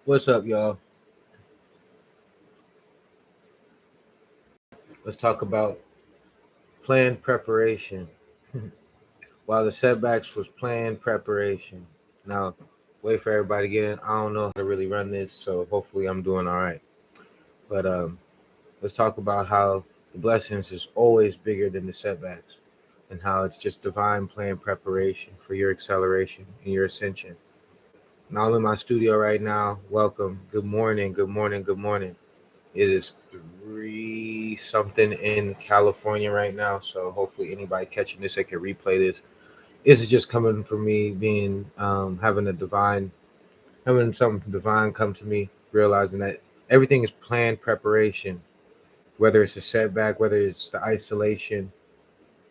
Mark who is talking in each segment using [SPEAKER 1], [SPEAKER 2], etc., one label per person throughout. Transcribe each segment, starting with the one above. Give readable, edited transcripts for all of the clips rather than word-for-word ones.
[SPEAKER 1] What's up, y'all? Let's talk about planned preparation. While the setbacks was planned preparation. Now, wait for everybody to get in. I don't know how to really run this, so hopefully I'm doing all right. But let's talk about how the blessings is always bigger than the setbacks, and how it's just divine planned preparation for your acceleration and your ascension. Now I'm in my studio right now. Welcome. Good morning. Good morning. Good morning. It is three something in California right now, so hopefully anybody catching this, they can replay this. This is just coming from me being having something divine come to me, realizing that everything is planned preparation. Whether it's a setback, whether it's the isolation,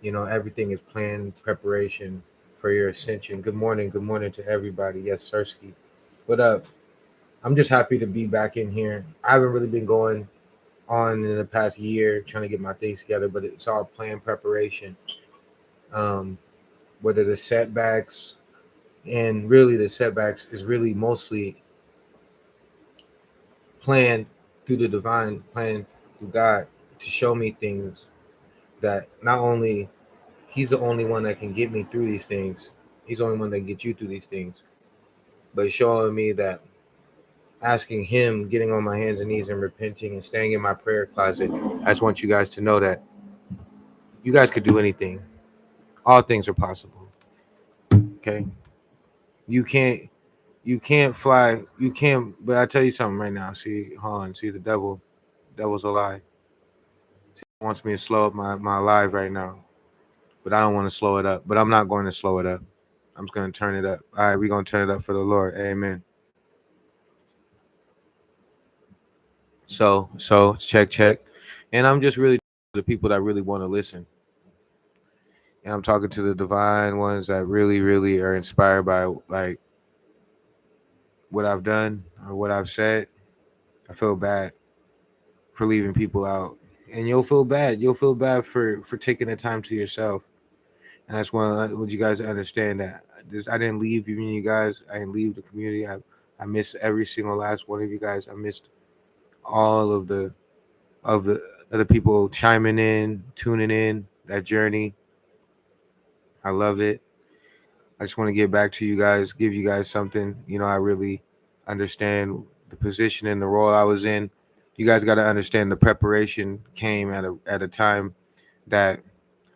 [SPEAKER 1] everything is planned preparation for your ascension. Good morning to everybody. Yes, Sirski. What up? I'm just happy to be back in here. I haven't really been going on in the past year trying to get my things together, but it's all planned preparation. Um, whether the setbacks and really the setbacks is really mostly planned through the divine plan through God to show me things that not only He's the only one that can get me through these things. He's the only one that can get you through these things. But showing me that asking Him, getting on my hands and knees and repenting and staying in my prayer closet. I just want you guys to know that you guys could do anything. All things are possible. Okay. You can't fly. You can't. But I tell you something right now. See, hold on. See, the devil's a lie. See, he wants me to slow up my live right now, but I don't want to slow it up. But I'm not going to slow it up. I'm just going to turn it up. All right, we're going to turn it up for the Lord. Amen. So check. And I'm just really the people that really want to listen. And I'm talking to the divine ones that really are inspired by like what I've done or what I've said. I feel bad for leaving people out, and you'll feel bad. You'll feel bad for taking the time to yourself, and that's when I want you guys to understand that I didn't leave you guys. I didn't leave the community. I missed every single last one of you guys. I missed all of the other people chiming in, tuning in that journey. I love it. I just want to get back to you guys, give you guys something. I really understand the position and the role I was in. You guys got to understand the preparation came at a time that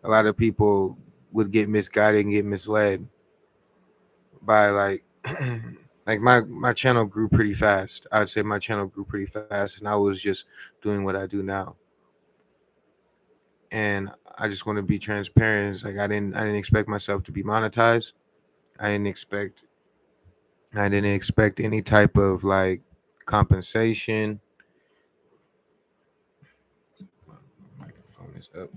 [SPEAKER 1] a lot of people would get misguided and get misled by like my channel grew pretty fast. I would say my channel grew pretty fast, and I was just doing what I do now. And I just want to be transparent. It's like I didn't expect myself to be monetized. I didn't expect I didn't expect any type of like compensation. Microphone is up.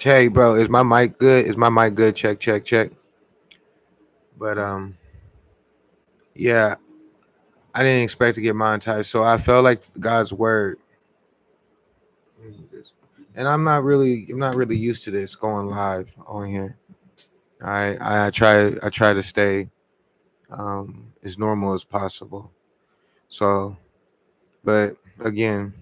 [SPEAKER 1] Hey, bro, is my mic good? Is my mic good? Check. But yeah, I didn't expect to get monetized, so I felt like God's word. And I'm not really used to this going live on here. I try to stay as normal as possible. So, but again,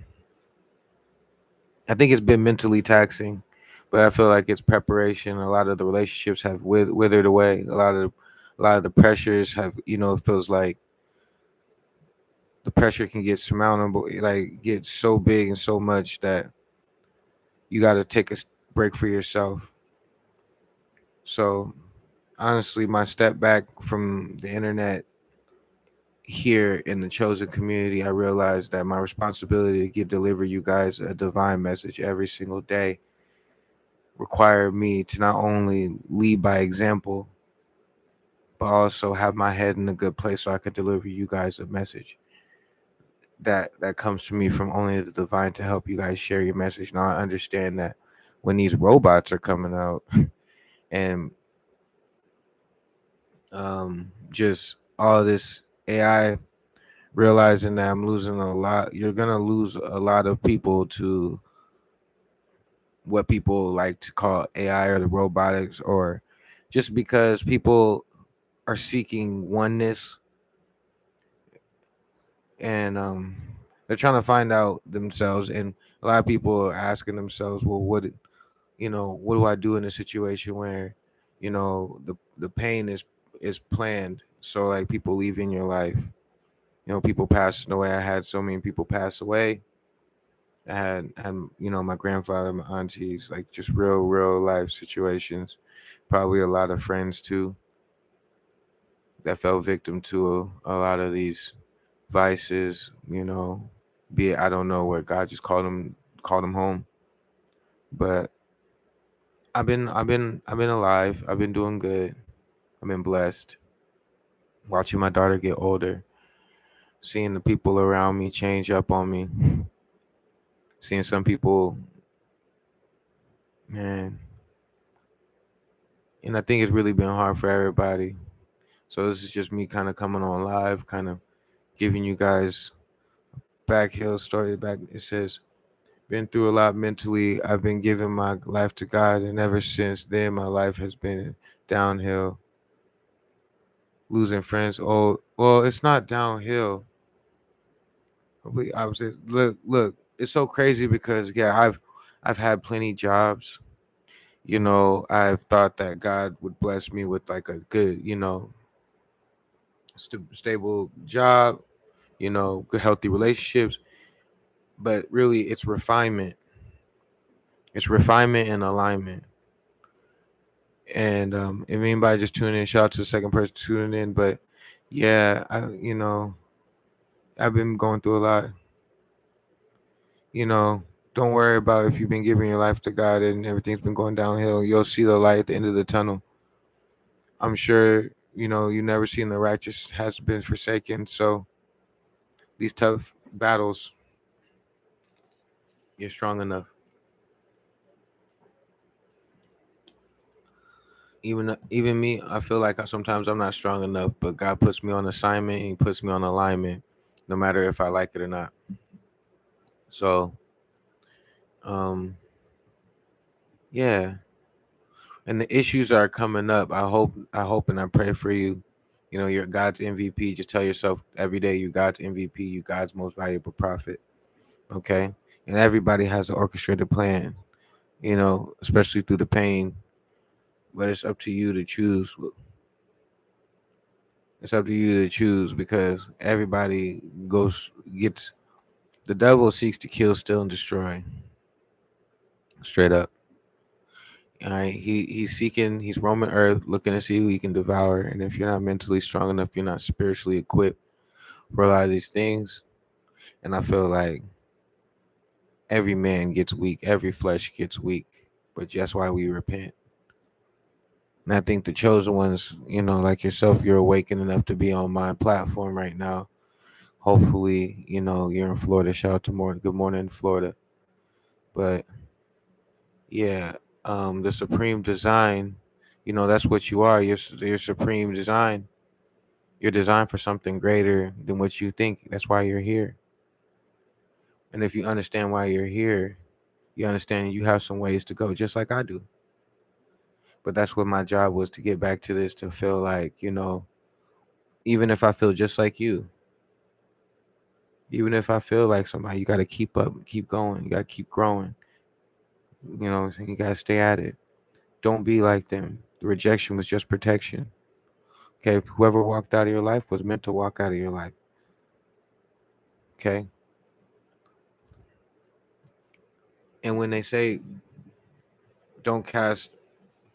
[SPEAKER 1] I think it's been mentally taxing, but I feel like it's preparation. A lot of the relationships have withered away. A lot of the pressures have, it feels like the pressure can get surmountable, like get so big and so much that you got to take a break for yourself. So honestly, my step back from the internet here in the chosen community, I realized that my responsibility to deliver you guys a divine message every single day required me to not only lead by example, but also have my head in a good place so I could deliver you guys a message that comes to me from only the divine to help you guys share your message. Now I understand that when these robots are coming out and just all this AI, realizing that I'm losing a lot, you're gonna lose a lot of people to what people like to call AI or the robotics, or just because people are seeking oneness and they're trying to find out themselves. And a lot of people are asking themselves, well, what do I do in a situation where, the pain is planned? So like people leaving your life, people passing away. I had so many people pass away. I had my grandfather, my aunties, like just real life situations. Probably a lot of friends too that fell victim to a lot of these vices. Be it I don't know where God just called them home, but I've been alive. I've been doing good. I've been blessed. Watching my daughter get older, seeing the people around me change up on me, seeing some people, man, and I think it's really been hard for everybody. So this is just me kind of coming on live, kind of giving you guys back hill story. Back it says, been through a lot mentally. I've been giving my life to God, and ever since then, my life has been downhill. Losing friends. Oh, well, it's not downhill. I was look. It's so crazy because yeah, I've had plenty jobs. I've thought that God would bless me with like a good, stable job, good healthy relationships. But really, it's refinement. It's refinement and alignment. And if anybody just tuning in, shout out to the second person tuning in. But yeah, I've been going through a lot. You know, don't worry about if you've been giving your life to God and everything's been going downhill. You'll see the light at the end of the tunnel. I'm sure, you never seen the righteous has been forsaken. So these tough battles, you're strong enough. Even me, I feel like sometimes I'm not strong enough, but God puts me on assignment and He puts me on alignment, no matter if I like it or not. So, um, yeah, and the issues are coming up. I hope, and I pray for you. You're God's MVP. Just tell yourself every day, you're God's MVP. You God's most valuable prophet. Okay, and everybody has an orchestrated plan. Especially through the pain. But it's up to you to choose. It's up to you to choose because everybody gets. The devil seeks to kill, steal, and destroy. Straight up. All right, he's seeking, he's roaming earth, looking to see who he can devour. And if you're not mentally strong enough, you're not spiritually equipped for a lot of these things. And I feel like every man gets weak, every flesh gets weak, but that's why we repent. And I think the chosen ones, like yourself, you're awakening enough to be on my platform right now. Hopefully, you're in Florida. Shout out to Good morning, Florida. But yeah, the supreme design, that's what you are. You're supreme design. You're designed for something greater than what you think. That's why you're here. And if you understand why you're here, you understand you have some ways to go, just like I do. But that's what my job was, to get back to this, to feel like, even if I feel just like you, even if I feel like somebody, you got to keep up, keep going. You got to keep growing. You got to stay at it. Don't be like them. The rejection was just protection. Okay. Whoever walked out of your life was meant to walk out of your life. Okay. And when they say don't cast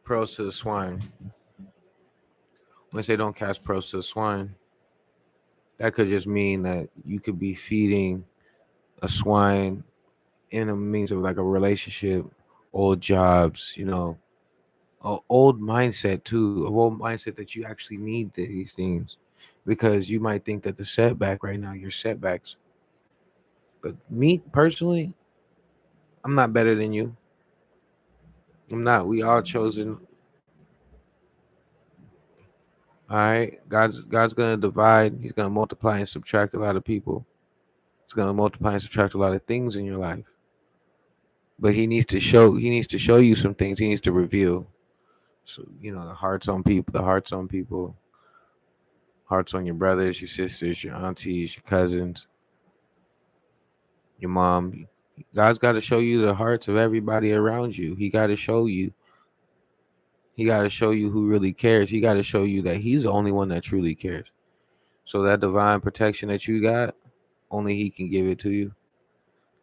[SPEAKER 1] pearls to the swine, when they say don't cast pearls to the swine, that could just mean that you could be feeding a swine in a means of like a relationship, old jobs, a old mindset too, a old mindset that you actually need these things, because you might think that the setback right now, your setbacks. But me personally, I'm not better than you. I'm not. We all chosen. All right. God's gonna divide. He's gonna multiply and subtract a lot of people. He's gonna multiply and subtract a lot of things in your life. But he needs to show you some things. He needs to reveal. So, the hearts on people, hearts on your brothers, your sisters, your aunties, your cousins. your mom. God's got to show you the hearts of everybody around you. He got to show you. He got to show you who really cares. He got to show you that he's the only one that truly cares. So that divine protection that you got, only he can give it to you.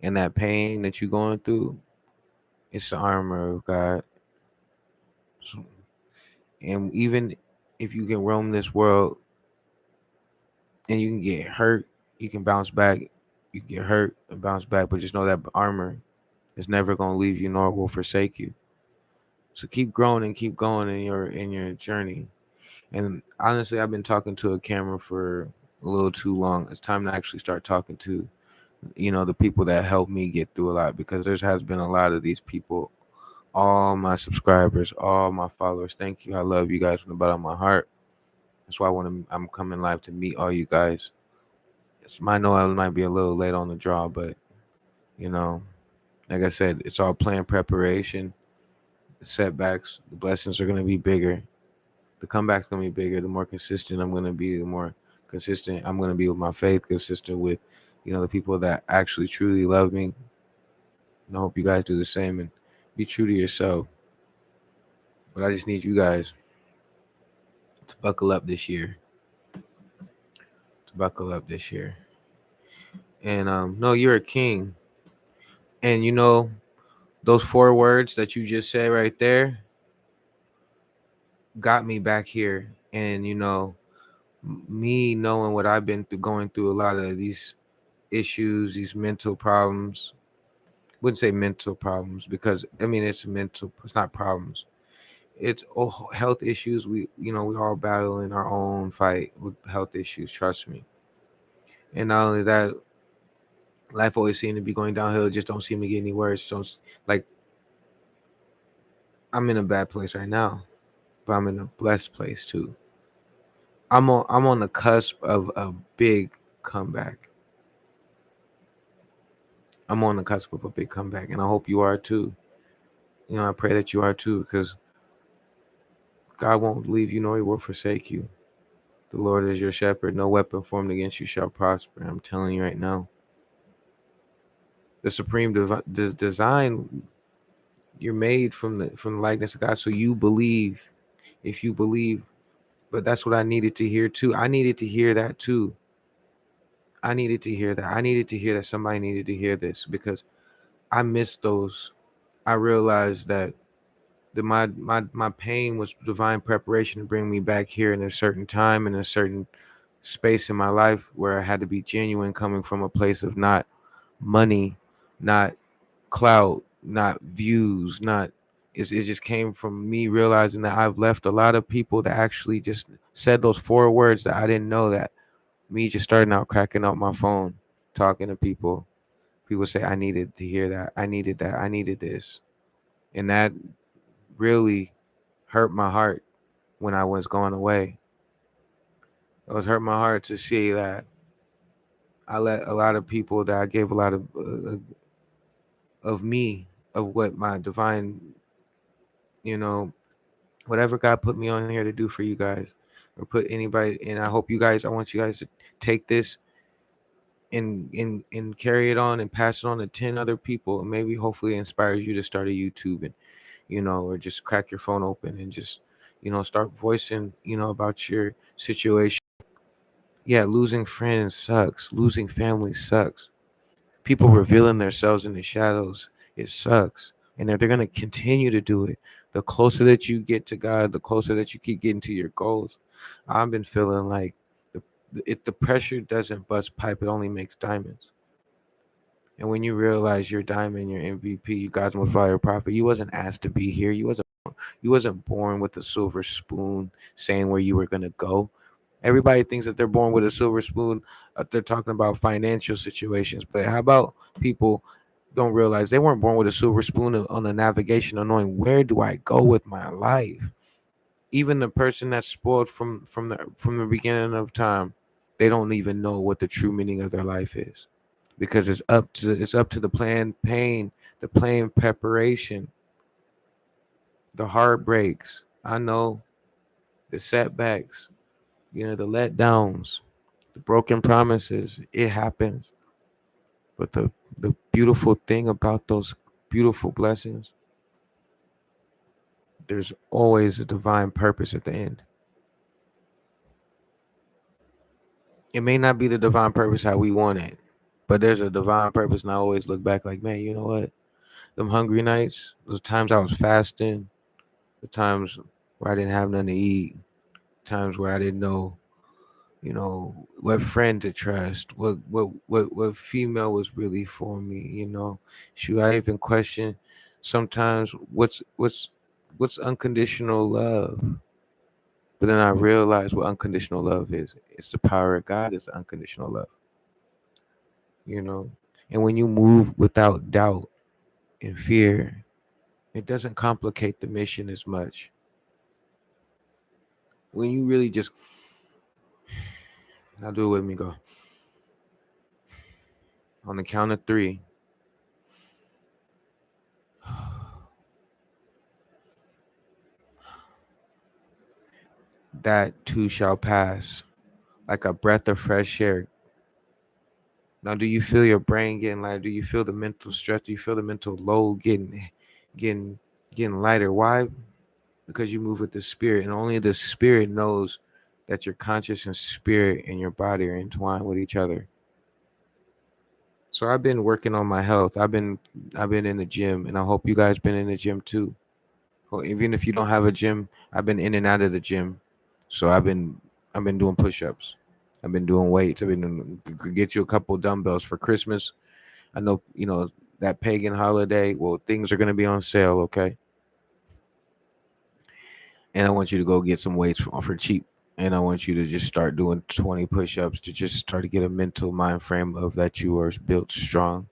[SPEAKER 1] And that pain that you're going through, it's the armor of God. So, and even if you can roam this world and you can get hurt, you can bounce back. You can get hurt and bounce back, but just know that armor is never going to leave you nor will forsake you. So keep growing and keep going in your journey. And honestly, I've been talking to a camera for a little too long. It's time to actually start talking to, the people that help me get through a lot, because there has been a lot of these people, all my subscribers, all my followers. Thank you. I love you guys from the bottom of my heart. That's why I'm coming live to meet all you guys. I know I might be a little late on the draw, but you know, like I said, it's all planned preparation. The setbacks, the blessings are gonna be bigger. The comeback's gonna be bigger. The more consistent I'm gonna be, the more consistent I'm gonna be with my faith, consistent with, the people that actually truly love me. And I hope you guys do the same and be true to yourself. But I just need you guys to buckle up this year. To buckle up this year. And no, you're a king. And those 4 words that you just said right there got me back here. And me knowing what I've been through, going through a lot of these issues, these mental problems. Wouldn't say mental problems, because I mean it's not problems. It's health issues. We all battling our own fight with health issues, trust me. And not only that, life always seems to be going downhill. It just don't seem to get any worse. Don't like I'm in a bad place right now, but I'm in a blessed place too. I'm on the cusp of a big comeback. I'm on the cusp of a big comeback, and I hope you are too. I pray that you are too, because God won't leave you nor he will forsake you. The Lord is your shepherd. No weapon formed against you shall prosper. I'm telling you right now. The supreme design, you're made from the likeness of God. So you believe, if you believe. But that's what I needed to hear too. I needed to hear that too. I needed to hear that. I needed to hear that. Somebody needed to hear this, because I missed those. I realized that my pain was divine preparation to bring me back here in a certain time, in a certain space in my life, where I had to be genuine, coming from a place of not money, not clout, not views, not it just came from me realizing that I've left a lot of people that actually just said those 4 words that I didn't know. That me just starting out cracking up my phone, talking to people say I needed to hear that, I needed that, I needed this. And that really hurt my heart when I was going away. It was hurt my heart to see that I let a lot of people, that I gave a lot of me, of what my divine, you know, whatever God put me on here to do for you guys, or put anybody. And I want you guys to take this and carry it on and pass it on to 10 other people, and maybe hopefully it inspires you to start a YouTube, and or just crack your phone open and just start voicing about your situation. Yeah, losing friends sucks, losing family sucks, people revealing themselves in the shadows, it sucks. And they're going to continue to do it. The closer that you get to God, the closer that you keep getting to your goals. I've been feeling like if the pressure doesn't bust pipe, it only makes diamonds. And when you realize you're diamond, you're MVP, you God's most valuable prophet, you wasn't asked to be here. You wasn't born with a silver spoon saying where you were gonna go. Everybody thinks that they're born with a silver spoon. They're talking about financial situations, but how about people don't realize they weren't born with a silver spoon on the navigation of knowing where do I go with my life. Even the person that's spoiled from the beginning of time, they don't even know what the true meaning of their life is, because it's up to the planned pain, the planned preparation, the heartbreaks. I know, the setbacks, the letdowns, the broken promises. It happens. But the beautiful thing about those beautiful blessings, there's always a divine purpose at the end. It may not be the divine purpose how we want it, but there's a divine purpose. And I always look back like, man, you know what? Them hungry nights, those times I was fasting, the times where I didn't have nothing to eat, times where I didn't know, what friend to trust, what female was really for me. Should I even question sometimes what's unconditional love? But then I realized what unconditional love is. It's the power of God. It's unconditional love, you know. And when you move without doubt and fear, it doesn't complicate the mission as much. When you really just, now do it with me, go. On the count of three, that too shall pass, like a breath of fresh air. Now, do you feel your brain getting lighter? Do you feel the mental stress? Do you feel the mental load getting, getting lighter? Why? Because you move with the spirit, and only the spirit knows that your conscious and spirit and your body are entwined with each other. So I've been working on my health. I've been in the gym, and I hope you guys been in the gym too. Well, even if you don't have a gym, I've been in and out of the gym. So I've been doing push-ups. I've been doing weights. I've been get you a couple dumbbells for Christmas. I know, that pagan holiday. Well, things are gonna be on sale, okay? And I want you to go get some weights for cheap. And I want you to just start doing 20 push-ups to just start to get a mental mind frame of that you are built strong.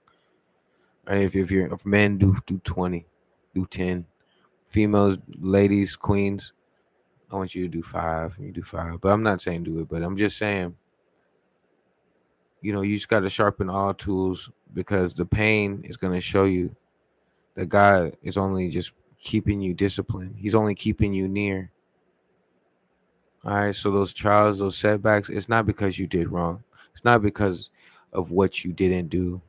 [SPEAKER 1] And if men do 20, do 10. Females, ladies, queens, I want you to do 5. You do 5. But I'm not saying do it, but I'm just saying, you just got to sharpen all tools, because the pain is going to show you that God is only just keeping you disciplined. He's only keeping you near. All right. So those trials, those setbacks, it's not because you did wrong. It's not because of what you didn't do.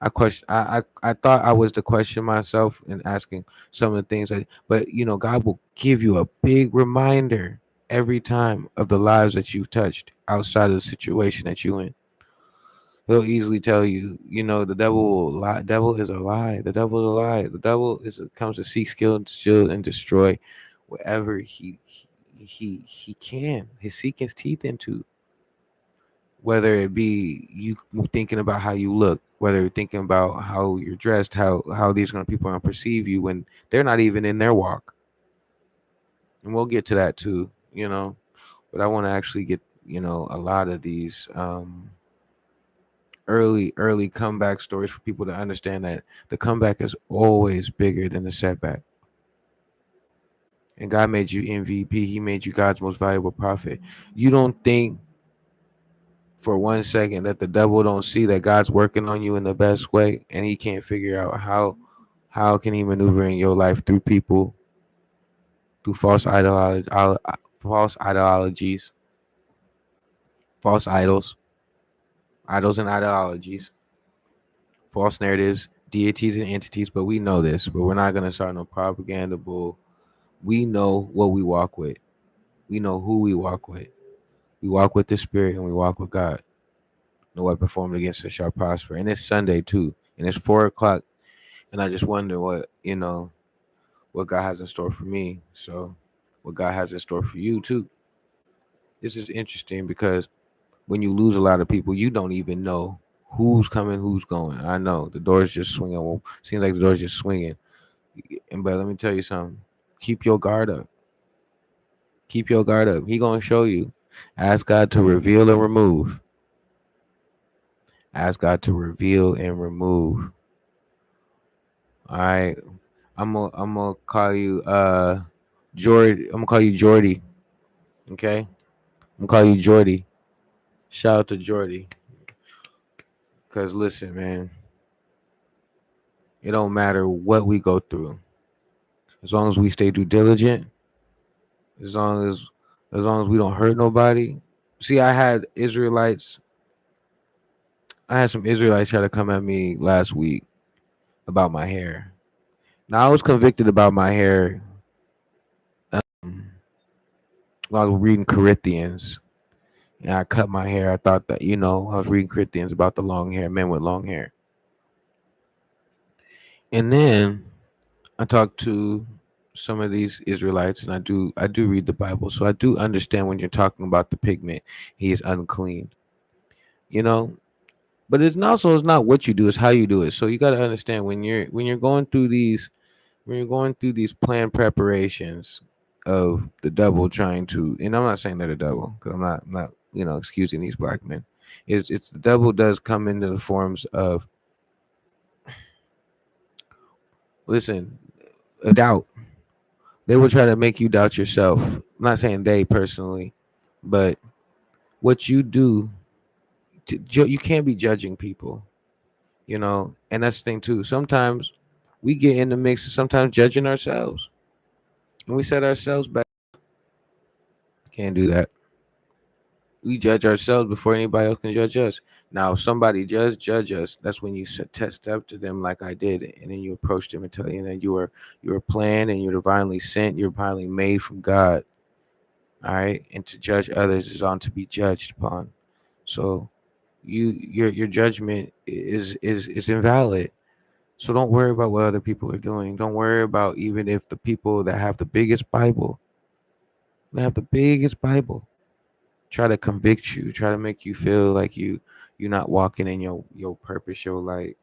[SPEAKER 1] I thought I was to question myself and asking some of the things but God will give you a big reminder every time of the lives that you've touched outside of the situation that you in. He'll easily tell you, the devil will lie. Devil is a lie. The devil is a lie. The devil comes to seek, kill, steal, and destroy whatever he can. He's seeking his teeth into. Whether it be you thinking about how you look, whether you're thinking about how you're dressed, how these kind of people are gonna perceive you when they're not even in their walk. And we'll get to that too, But I want to actually get, a lot of these early comeback stories for people to understand that the comeback is always bigger than the setback. And God made you MVP. He made you God's most valuable prophet. You don't think for 1 second that the devil don't see that God's working on you in the best way, and he can't figure out how can he maneuver in your life through people, through false ideologies, false idols and ideologies, false narratives, deities and entities. But we know this, but we're not gonna start no propaganda bull. We know what we walk with. We know who we walk with. We walk with the Spirit and we walk with God. No weapon formed against us shall prosper. And it's Sunday too, and it's 4 o'clock. And I just wonder what God has in store for me. So what God has in store for you too. This is interesting because when you lose a lot of people, you don't even know who's coming, who's going. I know the door's just swinging. Well, seems like the door's just swinging. But let me tell you something. Keep your guard up. Keep your guard up. He gonna show you. Ask God to reveal and remove. Ask God to reveal and remove. All right. I'm gonna call you Jordy. I'm gonna call you Jordy. Okay? I'm gonna call you Jordy. Shout out to Jordy. Cause listen, man, it don't matter what we go through. As long as we stay due diligent, as long as we don't hurt nobody. See, I had Israelites I had some Israelites try to come at me last week about my hair. Now I was convicted about my hair um, while I was reading Corinthians, and I cut my hair. I thought that I was reading Corinthians about the long hair, men with long hair, and then I talked to some of these Israelites, and I do read the Bible, so I do understand when you're talking about the pigment, he is unclean. You know, but it's not what you do, it's how you do it. So you got to understand when you're going through these planned preparations of the devil trying to, and I'm not saying they're the devil because I'm not excusing these black men. It's the devil does come into the forms of, listen, a doubt. They will try to make you doubt yourself. I'm not saying they personally, but what you do, you can't be judging people, and that's the thing too. Sometimes we get in the mix of sometimes judging ourselves, and we set ourselves back. Can't do that. We judge ourselves before anybody else can judge us. Now, if somebody does judge us, that's when you test up to them like I did, and then you approach them and tell them that you were planned and you're divinely sent, you're divinely made from God. All right, and to judge others is on to be judged upon. So your judgment is invalid. So don't worry about what other people are doing. Don't worry about even if the people that have the biggest Bible, try to convict you, try to make you feel like you're not walking in your purpose, your light.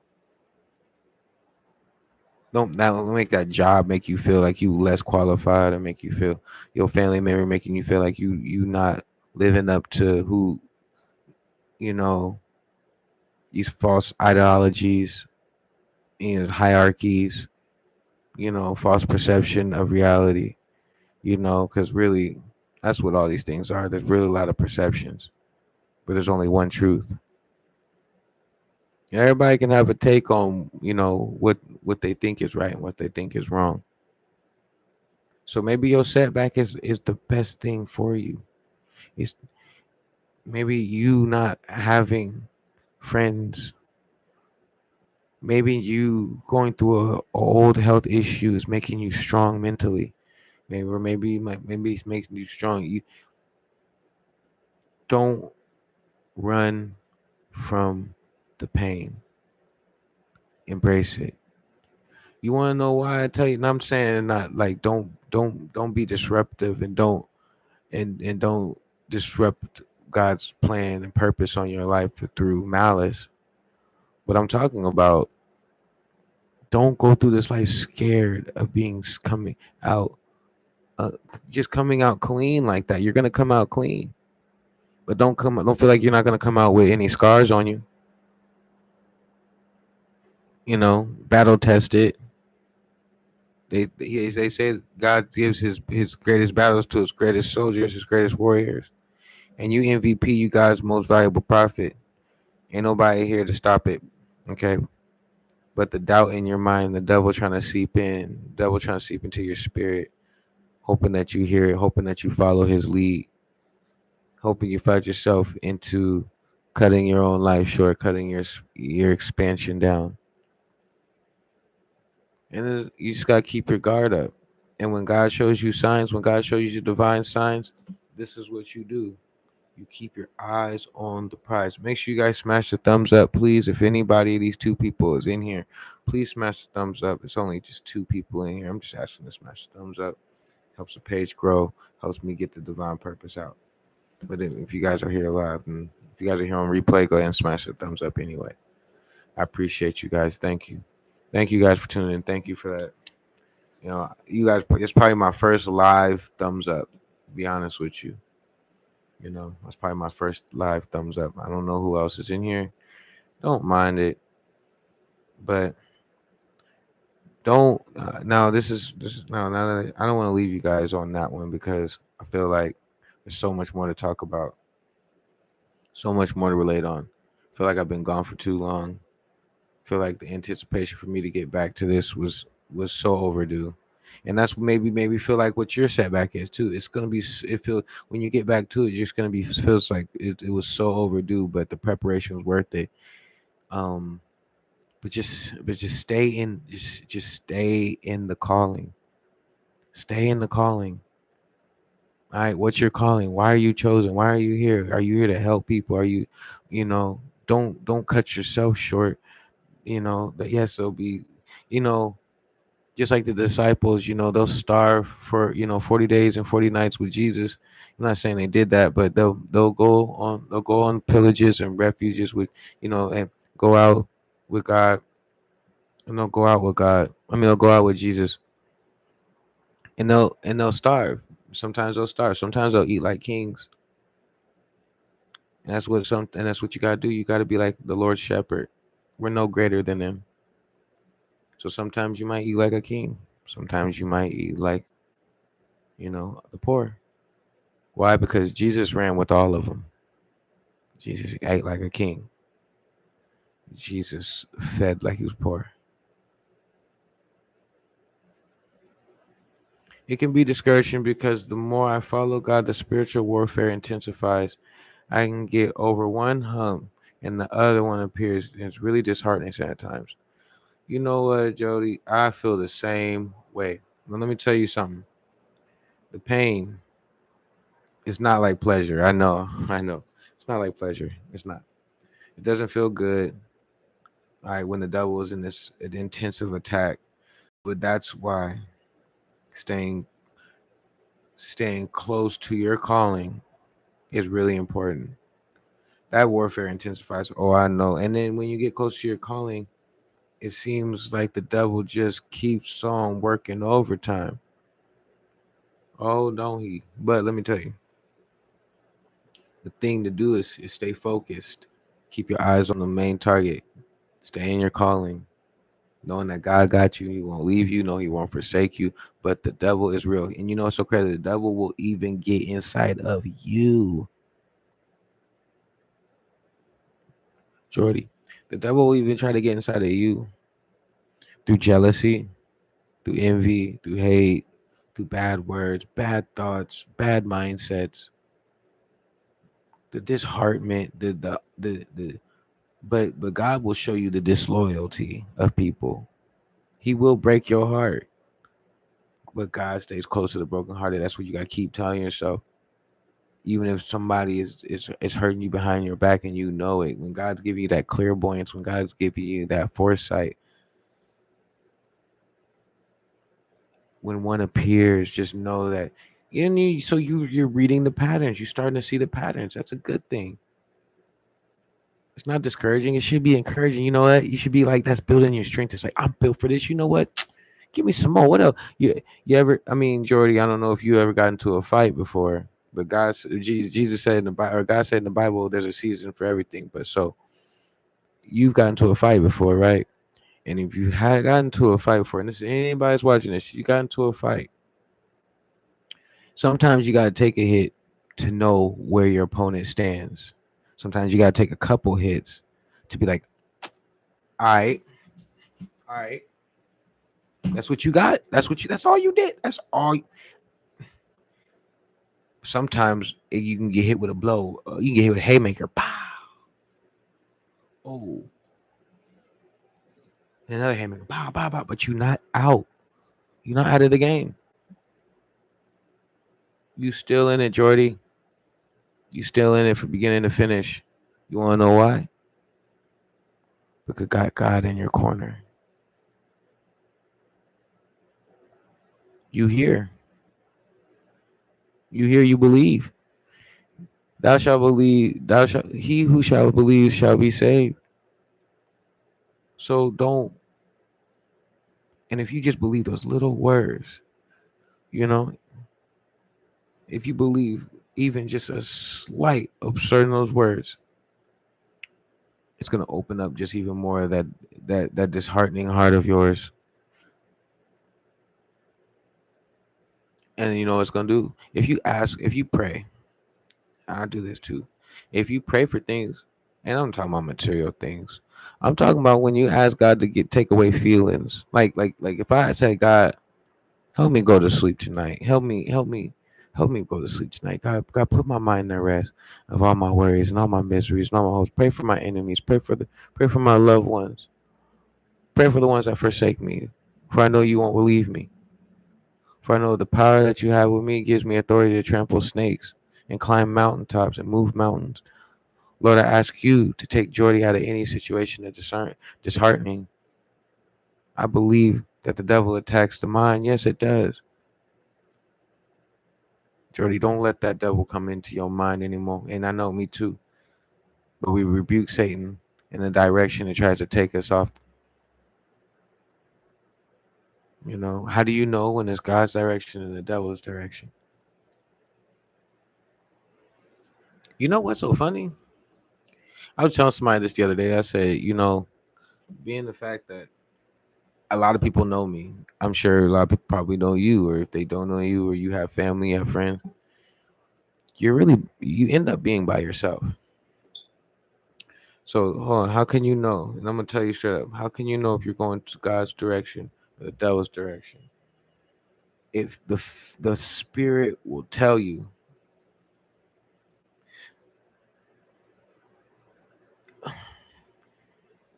[SPEAKER 1] Don't that will make that job make you feel like you less qualified, or make you feel your family member making you feel like you not living up to who you know these false ideologies, hierarchies, false perception of reality, because really that's what all these things are. There's really a lot of perceptions, but there's only one truth. Everybody can have a take on, what they think is right and what they think is wrong. So maybe your setback is the best thing for you. It's maybe you not having friends. Maybe you going through a old health issue is making you strong mentally. Maybe it's making you strong. You don't run from the pain. Embrace it. You want to know why I tell you? And I'm saying not like don't be disruptive, and don't disrupt God's plan and purpose on your life through malice. But I'm talking about, don't go through this life scared of being coming out, uh, just coming out clean like that. You're gonna come out clean, but don't feel like you're not gonna come out with any scars on you. Battle tested. They say God gives his greatest battles to his greatest soldiers, his greatest warriors. And you MVP, you guys' most valuable prophet. Ain't nobody here to stop it. Okay. But the doubt in your mind, the devil trying to seep in, devil trying to seep into your spirit, hoping that you hear it, hoping that you follow his lead, hoping you find yourself into cutting your own life short, cutting your expansion down. And you just gotta keep your guard up. And when God shows you signs, when God shows you divine signs, this is what you do. You keep your eyes on the prize. Make sure you guys smash the thumbs up, please. If anybody of these two people is in here, please smash the thumbs up. It's only just two people in here. I'm just asking to smash the thumbs up. Helps the page grow, helps me get the divine purpose out. But if you guys are here live, and if you guys are here on replay, go ahead and smash the thumbs up anyway. I appreciate you guys. Thank you. Thank you guys for tuning in. Thank you for that. You guys, it's probably my first live thumbs up, to be honest with you. That's probably my first live thumbs up. I don't know who else is in here. Don't mind it, but don't. Now this is now that I don't want to leave you guys on that one, because I feel like there's so much more to talk about, so much more to relate on. I feel like I've been gone for too long. I feel like the anticipation for me to get back to this was so overdue. And that's maybe feel like what your setback is too. It's gonna be it feel when you get back to it, you're just gonna be feels like it was so overdue, but the preparation was worth it. Um, but just stay in, just stay in the calling. Stay in the calling. All right, what's your calling? Why are you chosen? Why are you here? Are you here to help people? Are you, you know, don't cut yourself short. That yes, there'll be, you know, just like the disciples, they'll starve for 40 days and 40 nights with Jesus. I'm not saying they did that, but they'll go on pillages and refuges with, and go out with God, and they'll go out with God. I mean, they'll go out with Jesus, and they'll starve. Sometimes they'll starve. Sometimes they'll eat like kings. And that's what you gotta do. You gotta be like the Lord's shepherd. We're no greater than him. So sometimes you might eat like a king. Sometimes you might eat like, the poor. Why? Because Jesus ran with all of them. Jesus ate like a king. Jesus fed like he was poor. It can be discouraging because the more I follow God, the spiritual warfare intensifies. I can get over one hump and the other one appears. It's really disheartening at times. You know what, Jody? I feel the same way. Now, let me tell you something. The pain is not like pleasure. I know. I know. It's not like pleasure. It's not. It doesn't feel good. All right, when the devil is in this intensive attack, but that's why staying staying close to your calling is really important. That warfare intensifies. Oh, I know. And then when you get close to your calling, it seems like the devil just keeps on working overtime. Oh, don't he? But let me tell you, the thing to do is stay focused. Keep your eyes on the main target. Stay in your calling. Knowing that God got you, he won't leave you, no, he won't forsake you. But the devil is real. And you know what's so crazy? The devil will even get inside of you, Jordy. The devil will even try to get inside of you through jealousy, through envy, through hate, through bad words, bad thoughts, bad mindsets, the disheartenment, the but God will show you the disloyalty of people. He will break your heart, but God stays close to the brokenhearted. That's what you gotta keep telling yourself. Even if somebody is hurting you behind your back and you know it, when God's giving you that clairvoyance, when God's giving you that foresight, when one appears, just know that you're reading the patterns. You're starting to see the patterns. That's a good thing. It's not discouraging. It should be encouraging. You know what? You should be like, that's building your strength. It's like, I'm built for this. You know what? Give me some more. What else? You ever? I mean, Jordy, I don't know if you ever got into a fight before, but Jesus said in the Bible, or God said in the Bible, there's a season for everything. But so you've gotten into a fight before, right? And if you had gotten into a fight before, and this anybody's watching this, you got into a fight. Sometimes you got to take a hit to know where your opponent stands. Sometimes you got to take a couple hits to be like, all right, all right, that's what you got. That's all you did. That's all. Sometimes you can get hit with a blow. You can get hit with a haymaker. Pow. Oh, and another haymaker. Pow, pow, pow. But you're not out. You're not out of the game. You still in it, Jordy. You still in it from beginning to finish. You want to know why? Because got God in your corner. You hear. You hear. You believe. Thou shalt believe. Thou shalt. He who shall believe shall be saved. So don't. And if you just believe those little words, you know, if you believe even just a slight of certain those words, it's gonna open up just even more of that disheartening heart of yours. And you know what it's gonna do? If you pray, I do this too. If you pray for things, and I'm talking about material things, I'm talking about when you ask God to take away feelings. Like if I say, God, help me go to sleep tonight. Help me Help me go to sleep tonight. God, put my mind at rest of all my worries and all my miseries and all my hopes. Pray for my enemies. Pray for my loved ones. Pray for the ones that forsake me. For I know you won't leave me. For I know the power that you have with me gives me authority to trample snakes and climb mountaintops and move mountains. Lord, I ask you to take Jordy out of any situation that's disheartening. I believe that the devil attacks the mind. Yes, it does. Jordy, don't let that devil come into your mind anymore. And I know me too. But we rebuke Satan in the direction that tries to take us off. How do you know when it's God's direction and the devil's direction? You know what's so funny? I was telling somebody this the other day. I said, being the fact that a lot of people know me, I'm sure a lot of people probably know you, or if they don't know you, or you have family, you have friends, you end up being by yourself. So hold on, how can you know? And I'm gonna tell you straight up, how can you know if you're going to God's direction or the devil's direction? If the spirit will tell you.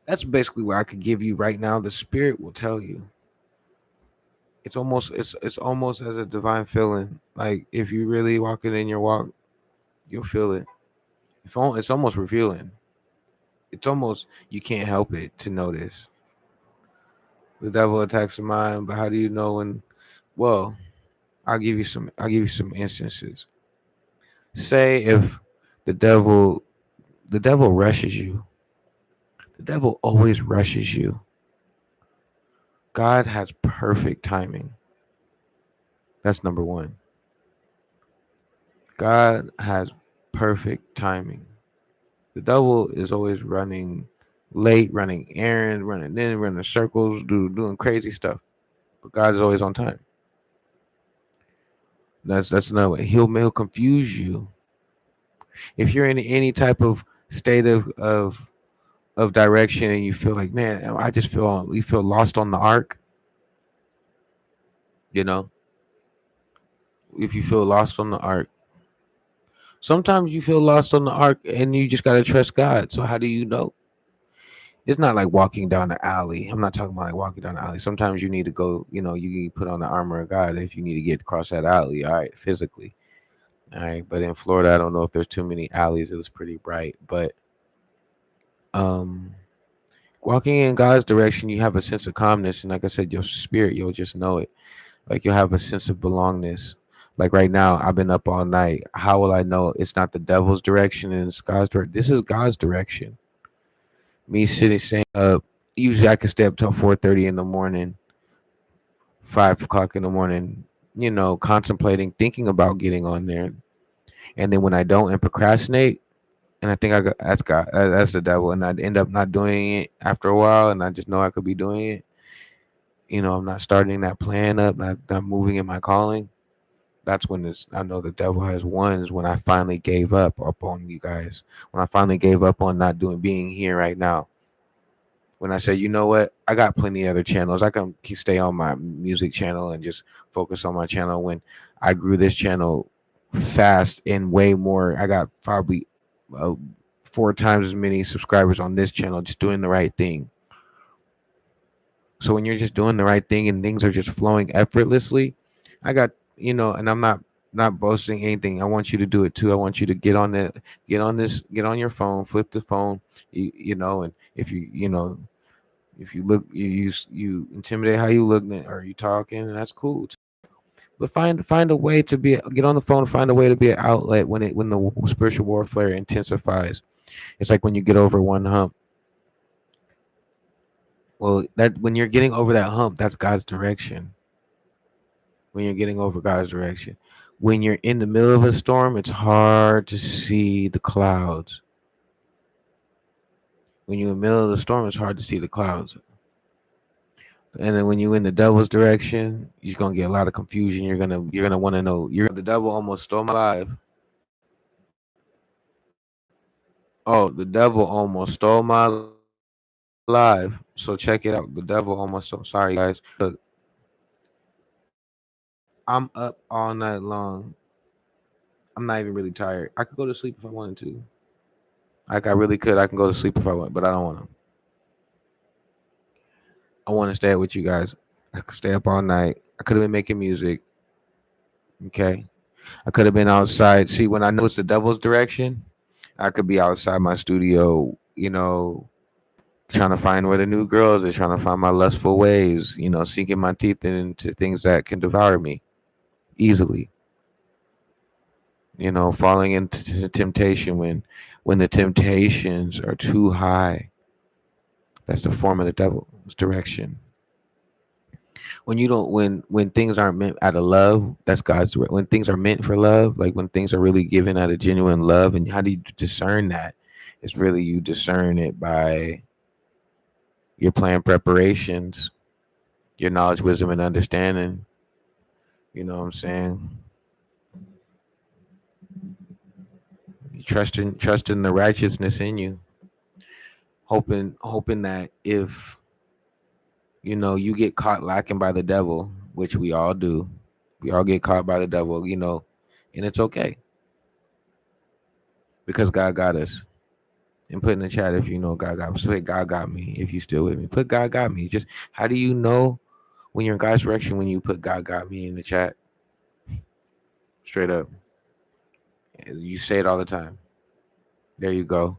[SPEAKER 1] That's basically what I could give you right now. The spirit will tell you. It's almost as a divine feeling. Like if you really walking in your walk, you'll feel it. It's almost revealing. It's almost you can't help it to notice. The devil attacks the mind, but how do you know when? Well, I'll give you some instances. Say if the devil the devil rushes you. The devil always rushes you. God has perfect timing. That's number one. God has perfect timing. The devil is always running late, running errands, running circles, doing crazy stuff. But God is always on time. That's another way. He'll confuse you. If you're in any type of state of direction and you feel like, man, I just feel you feel lost on the ark, you know, if you feel lost on the ark, sometimes you feel lost on the ark and you just gotta trust God. So how do you know? It's not like walking down the alley. I'm not talking about like walking down the alley. Sometimes you need to go, you need to put on the armor of God if you need to get across that alley, all right, physically. All right. But in Florida, I don't know if there's too many alleys. It was pretty bright. But um walking in God's direction, you have a sense of calmness. And like I said, your spirit, you'll just know it. Like you'll have a sense of belongingness. Like right now, I've been up all night. How will I know it's not the devil's direction and it's God's direction? This is God's direction. Me staying up. Usually I can stay up till 4:30 in the morning, 5 o'clock in the morning, contemplating, thinking about getting on there. And then when I don't and procrastinate, and I think I got that's God, that's the devil, and I end up not doing it after a while, and I just know I could be doing it. I'm not starting that plan up, not moving in my calling. That's when I know the devil has won. Is when I finally gave up on you guys. When I finally gave up on not being here right now. When I said, you know what, I got plenty of other channels. I can stay on my music channel and just focus on my channel. When I grew this channel fast and way more, I got probably uh, 4 times as many subscribers on this channel, just doing the right thing. So when you're just doing the right thing and things are just flowing effortlessly, I got, and I'm not boasting anything. I want you to do it too. I want you to get on your phone, flip the phone, and if you look, you intimidate how you look, or you talking, and that's cool. But find a way to get on the phone. Find a way to be an outlet when the spiritual warfare intensifies. It's like when you get over one hump. Well, that when you're getting over that hump, that's God's direction. When you're getting over God's direction, when you're in the middle of a storm, it's hard to see the clouds. When you're in the middle of the storm, it's hard to see the clouds. And then when you're in the devil's direction, you're gonna get a lot of confusion. You're gonna want to know. The devil almost stole my life. Oh, the devil almost stole my life. So check it out. The devil almost stole. Sorry, guys. Look, I'm up all night long. I'm not even really tired. I could go to sleep if I wanted to. Like I really could. I can go to sleep if I want, but I don't want to. I want to stay up with you guys. I could stay up all night. I could have been making music. Okay. I could have been outside. See, when I know it's the devil's direction, I could be outside my studio, trying to find where the new girls are, trying to find my lustful ways, sinking my teeth into things that can devour me easily, falling into temptation when the temptations are too high. That's the form of the devil's direction. When you don't when things aren't meant out of love, that's God's direct. When things are meant for love, like when things are really given out of genuine love, and how do you discern that? It's really you discern it by your plan preparations, your knowledge, wisdom, and understanding. You know what I'm saying? Trusting the righteousness in you, hoping that if you get caught lacking by the devil, which we all do, we all get caught by the devil, and it's okay because God got us. And put in the chat if you know God got me. So hey, God got me. If you still with me, put God got me. Just how do you know when you're in God's direction when you put God got me in the chat? Straight up, you say it all the time. There you go,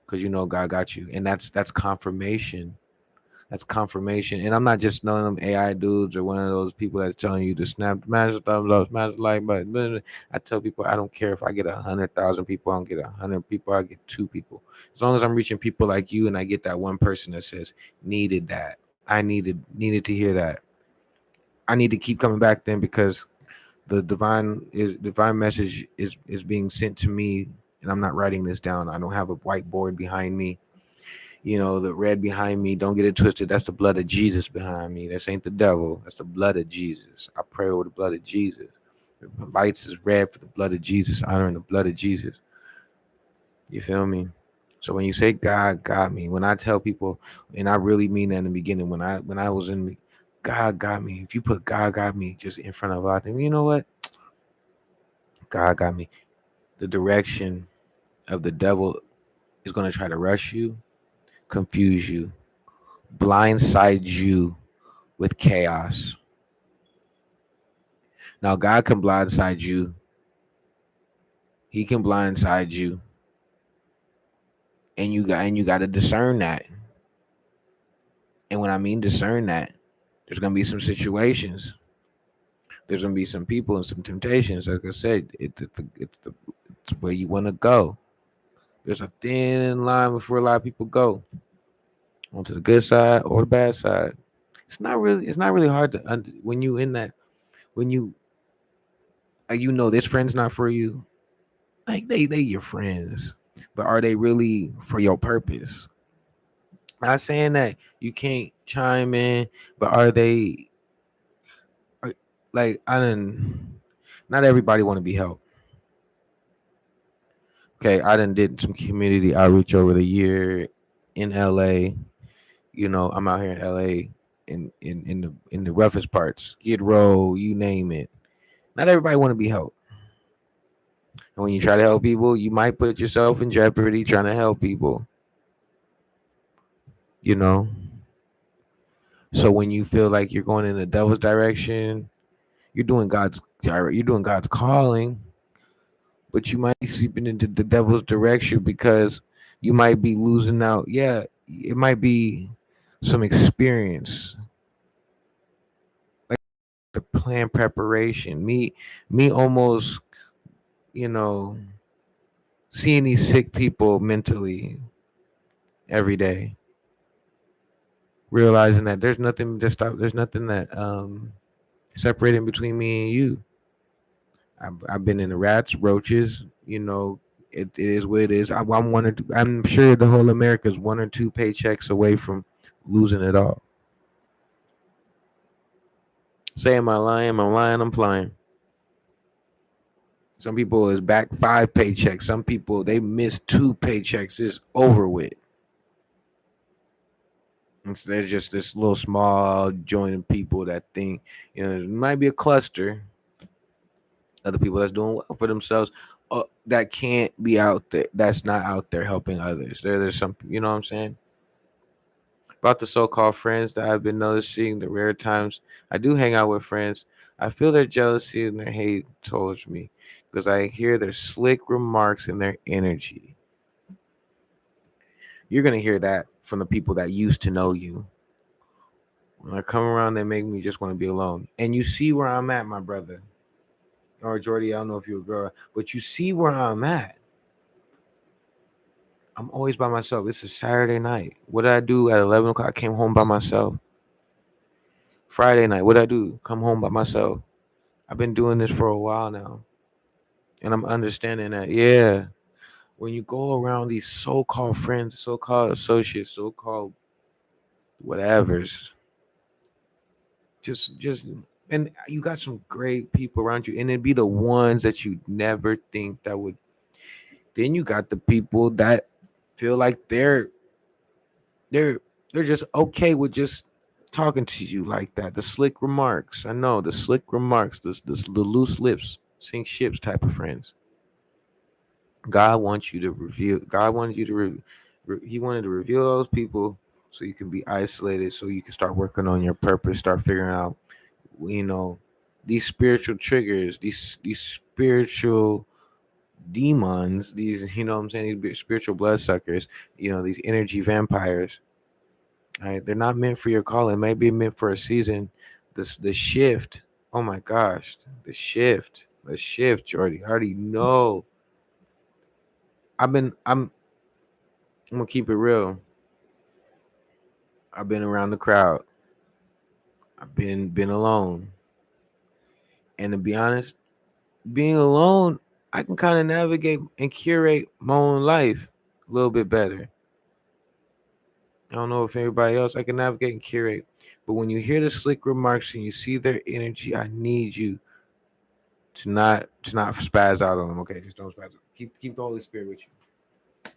[SPEAKER 1] because you know God got you, and that's confirmation. That's confirmation. And I'm not just knowing them AI dudes or one of those people that's telling you to snap, smash the thumbs up, smash the like button. I tell people I don't care if I get 100,000 people, I don't get 100 people, I get 2 people. As long as I'm reaching people like you and I get that one person that says needed that. I needed to hear that. I need to keep coming back then because the divine message is being sent to me and I'm not writing this down. I don't have a whiteboard behind me. The red behind me, don't get it twisted. That's the blood of Jesus behind me. This ain't the devil. That's the blood of Jesus. I pray over the blood of Jesus. The lights is red for the blood of Jesus, honoring the blood of Jesus. You feel me? So when you say God got me, when I tell people, and I really mean that in the beginning, when I was in God got me. If you put God got me just in front of a lot of things, you know what? God got me. The direction of the devil is going to try to rush you, confuse you, blindside you with chaos. Now God can blindside you. He can blindside you. And you got to discern that. And when I mean discern that, there's going to be some situations. There's going to be some people and some temptations. Like I said, it's where you want to go. There's a thin line before a lot of people go onto the good side or the bad side. It's not really hard to when you in that when you this friend's not for you. Like they your friends, but are they really for your purpose? Not saying that you can't chime in, but are they like I didn't? Not everybody want to be helped. Okay, I done did some community outreach over the year in LA. I'm out here in LA in the roughest parts, Skid Row, you name it. Not everybody want to be helped. And when you try to help people, you might put yourself in jeopardy trying to help people. You know. So when you feel like you're going in the devil's direction, you're doing God's calling, but you might be sleeping into the devil's direction because you might be losing out. Yeah, it might be some experience, like the plan preparation. Me almost, you know, seeing these sick people mentally every day, realizing that there's nothing that separating between me and you. I've been in the rats, roaches. It is what it is. I'm sure the whole America is 1 or 2 paychecks away from losing it all. Say, am I lying? Am I lying? I'm flying. Some people is back 5 paychecks. Some people they missed 2 paychecks. It's over with. And so there's just this little small joint of people that think it might be a cluster other people that's doing well for themselves, that can't be out there, that's not out there helping others. There's some, you know what I'm saying? About the so-called friends that I've been noticing, the rare times I do hang out with friends, I feel their jealousy and their hate towards me because I hear their slick remarks and their energy. You're gonna hear that from the people that used to know you. When I come around, they make me just want to be alone. And you see where I'm at, my brother. Or Jordy, I don't know if you're a girl, but you see where I'm at. I'm always by myself. It's a Saturday night. What did I do at 11 o'clock? I came home by myself. Friday night, what did I do? Come home by myself. I've been doing this for a while now. And I'm understanding that, yeah, when you go around these so-called friends, so-called associates, so-called whatevers, just and you got some great people around you, and it'd be the ones that you never think that would. Then you got the people that feel like they're they're just okay with just talking to you like that. The slick remarks, I know the slick remarks, the loose lips, sink ships type of friends. God wants you to reveal. God wanted you to. He wanted to reveal those people so you can be isolated, so you can start working on your purpose, start figuring out, you know, these spiritual triggers, these spiritual demons, these, you know what I'm saying, these spiritual bloodsuckers, these energy vampires. All right, they're not meant for your calling. Maybe meant for a season. The shift. Oh my gosh, the shift, Jordy. I already know. I'm gonna keep it real. I've been around the crowd. I've been alone. And to be honest, being alone, I can kind of navigate and curate my own life a little bit better. I don't know if everybody else I can navigate and curate. But when you hear the slick remarks and you see their energy, I need you to not spaz out on them. Okay, just don't spaz out. Keep the Holy Spirit with you.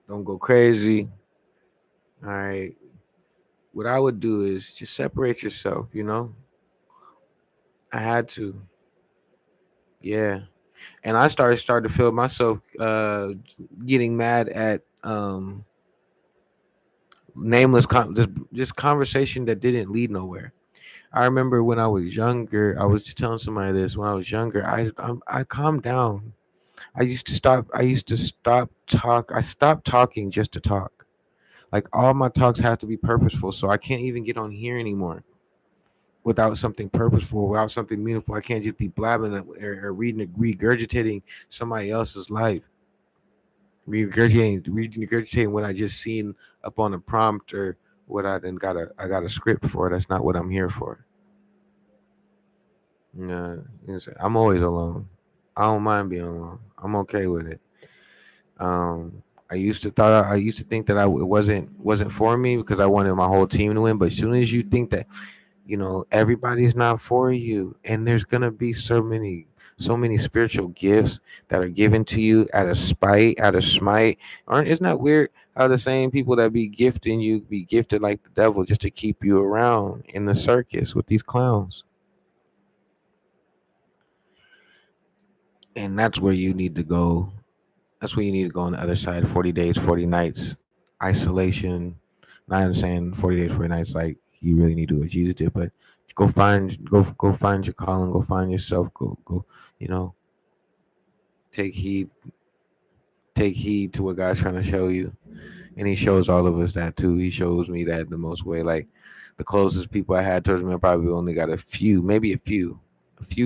[SPEAKER 1] Don't go crazy. All right. What I would do is just separate yourself, I had to. Yeah. And I started to feel myself getting mad at nameless just conversation that didn't lead nowhere. I remember when I was younger, I was just telling somebody this. When I was younger, I calmed down. I used to stop talk. I stopped talking just to talk. Like all my talks have to be purposeful, so I can't even get on here anymore without something purposeful, without something meaningful. I can't just be blabbing or reading, regurgitating somebody else's life, regurgitating what I just seen up on a prompt or what I got a script for. That's not what I'm here for. No, I'm always alone. I don't mind being alone. I'm okay with it. I used to think that it wasn't for me because I wanted my whole team to win. But as soon as you think that everybody's not for you, and there's gonna be so many spiritual gifts that are given to you out of smite. Aren't Isn't that weird how the same people that be gifting you be gifted like the devil just to keep you around in the circus with these clowns? And that's where you need to go. That's where you need to go on the other side. 40 days, 40 nights, isolation. Not I'm saying 40 days, 40 nights like you really need to do what Jesus did, but go find your calling, go find yourself, go, you know, take heed, take heed to what God's trying to show you. And he shows all of us that too. He shows me that the most way. Like the closest people I had towards me, I probably only got maybe a few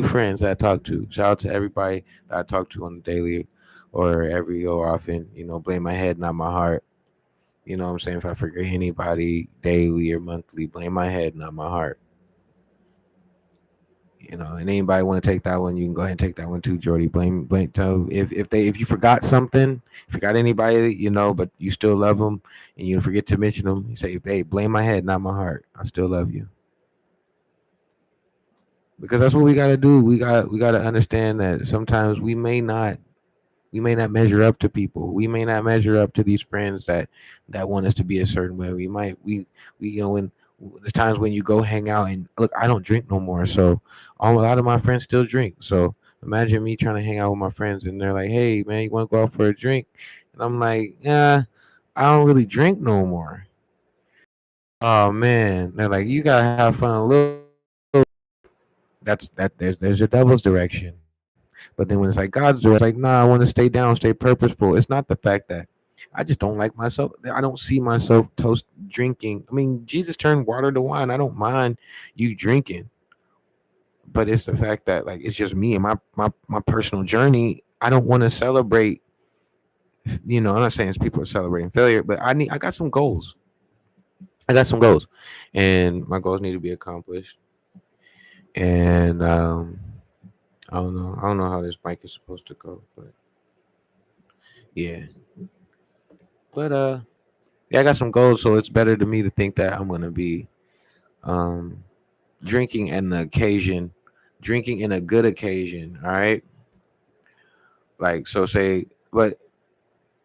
[SPEAKER 1] friends that I talk to. Shout out to everybody that I talk to on the daily or every or often. Blame my head, not my heart. You know what I'm saying? If I forget anybody daily or monthly, blame my head, not my heart. And anybody want to take that one, you can go ahead and take that one too, Jordy. Blame. Tell if you forgot something, forgot anybody, but you still love them, and you forget to mention them. You say, "Hey, blame my head, not my heart. I still love you." Because that's what we got to do. We got to understand that sometimes we may not measure up to people. We may not measure up to these friends that want us to be a certain way. We when there's times when you go hang out and look, I don't drink no more, so a lot of my friends still drink. So Imagine me trying to hang out with my friends and they're like, "Hey, man, you want to go out for a drink?" And I'm like, "Yeah, I don't really drink no more." Oh man, they're like, "You gotta have fun a little." That's that. There's your devil's direction. But then when it's like God's direction, it's like, nah, I want to stay down, stay purposeful. It's not the fact that I just don't like myself. I don't see myself toast drinking. I mean, Jesus turned water to wine. I don't mind you drinking, but it's the fact that like it's just me and my personal journey. I don't want to celebrate. I'm not saying people are celebrating failure, but I got some goals. I got some goals, and my goals need to be accomplished. And I don't know how this mic is supposed to go, but yeah. But yeah, I got some goals, so it's better to me to think that I'm gonna be um drinking an occasion, drinking in a good occasion. All right, like so say, but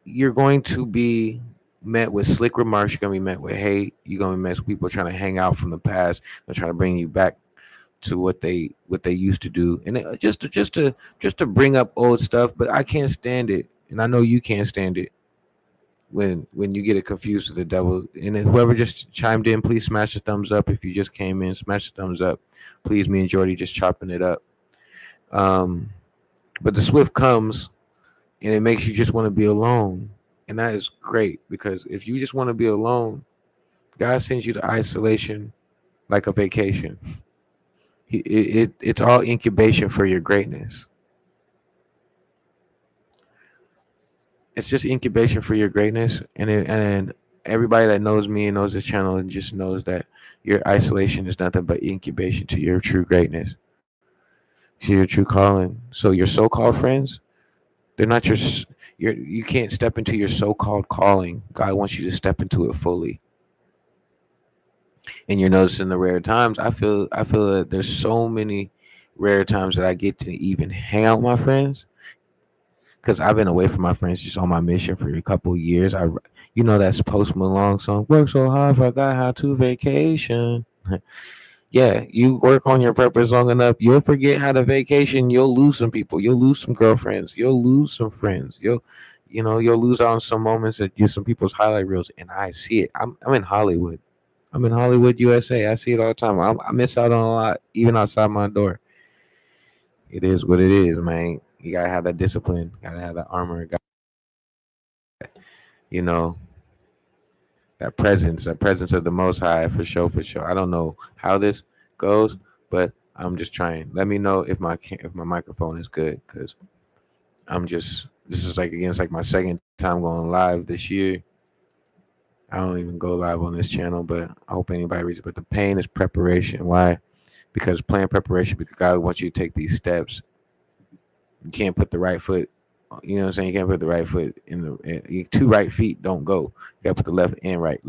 [SPEAKER 1] you're going to be met with slick remarks. You're gonna be met with hate. You're gonna be met with people trying to hang out from the past. They're trying to bring you back to what they used to do, and just to bring up old stuff. But I can't stand it, and I know you can't stand it when you get it confused with the devil. And then whoever just chimed in, please smash the thumbs up. If you just came in, smash the thumbs up. Please, me and Jordy just chopping it up. Um, but the swift comes and it makes you just want to be alone. And that is great because if you just want to be alone, God sends you to isolation like a vacation. It's all incubation for your greatness. It's just incubation for your greatness, and everybody that knows me and knows this channel and just knows that your isolation is nothing but incubation to your true greatness, to your true calling. So your so-called friends, they're not you can't step into your so-called calling. God wants you to step into it fully. And you're noticing the rare times. I feel that there's so many rare times that I get to even hang out with my friends because I've been away from my friends just on my mission for a couple of years. That's Post Malone song. Work so hard, forgot how to vacation. Yeah, you work on your purpose long enough, you'll forget how to vacation. You'll lose some people. You'll lose some girlfriends. You'll lose some friends. You'll lose out on some moments that use some people's highlight reels. And I see it. I'm in Hollywood. I'm in Hollywood, USA. I see it all the time. I miss out on a lot, even outside my door. It is what it is, man. You gotta have that discipline. Gotta have that armor. You know, that presence of the Most High for sure, for sure. I don't know how this goes, but I'm just trying. Let me know if my microphone is good, because this is like again, it's like my second time going live this year. I don't even go live on this channel, but I hope anybody reads it. But the pain is preparation. Why? Because plan preparation, because God wants you to take these steps. You can't put the right foot. You know what I'm saying? You can't put the right foot in two right feet don't go. You gotta put the left and right.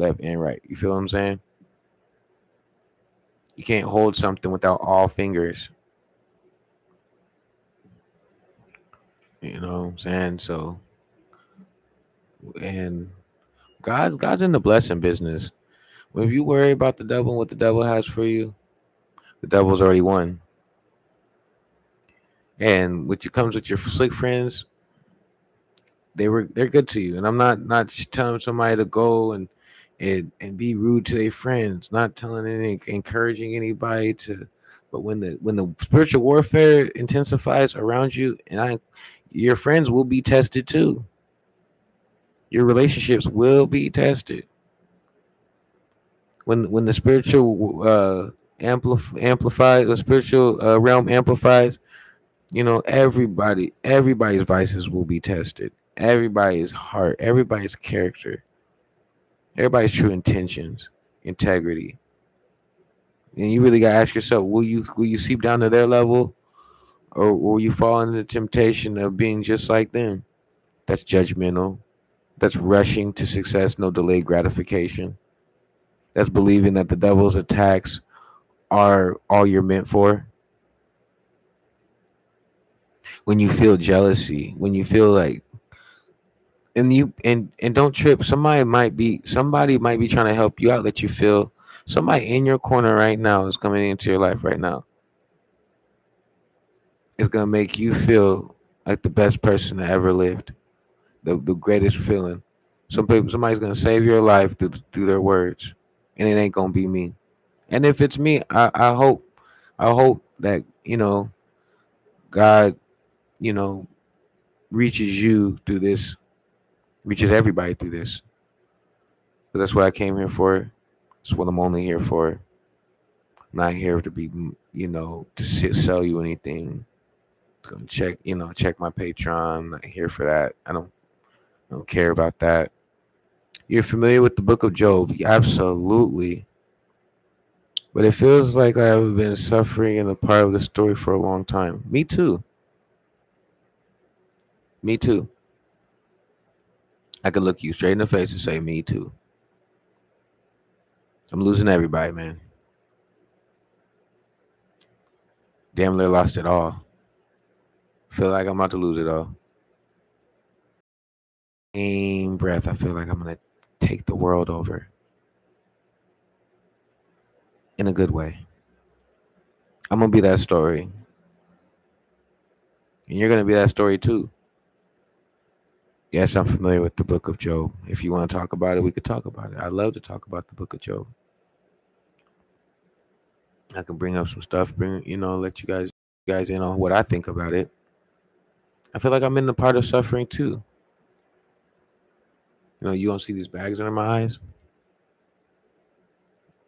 [SPEAKER 1] You feel what I'm saying? You can't hold something without all fingers. You know what I'm saying? So, and God's in the blessing business. When you worry about the devil and what the devil has for you, the devil's already won. And what you comes with your slick friends, they're good to you. And I'm not telling somebody to go and be rude to their friends, not telling encouraging anybody to. But when the spiritual warfare intensifies around you, your friends will be tested too. Your relationships will be tested. When the spiritual amplifies, the spiritual realm amplifies, everybody's vices will be tested. Everybody's heart, everybody's character, everybody's true intentions, integrity. And you really gotta ask yourself, will you seep down to their level, or will you fall into the temptation of being just like them? That's judgmental. That's rushing to success, no delayed gratification. That's believing that the devil's attacks are all you're meant for. When you feel jealousy, when you feel like, and don't trip. Somebody might be trying to help you out. That you feel somebody in your corner right now is coming into your life right now, is gonna make you feel like the best person that ever lived, the greatest feeling. Somebody's gonna save your life through their words, and it ain't gonna be me. And if it's me, I hope that God, you know, reaches you through this, reaches everybody through this. But that's what I came here for. That's what I'm only here for. I'm not here to be, sell you anything. Go check my Patreon. I'm not here for that. I don't care about that. You're familiar with the book of Job? Absolutely. But it feels like I've been suffering in a part of the story for a long time. Me too. Me too. I could look you straight in the face and say, me too. I'm losing everybody, man. Damn near lost it all. Feel like I'm about to lose it all. Same breath, I feel like I'm going to take the world over in a good way. I'm going to be that story. And you're going to be that story too. Yes, I'm familiar with the book of Job. If you want to talk about it, we could talk about it. I'd love to talk about the book of Job. I can bring up some stuff, let you guys in on what I think about it. I feel like I'm in the part of suffering too. You don't see these bags under my eyes,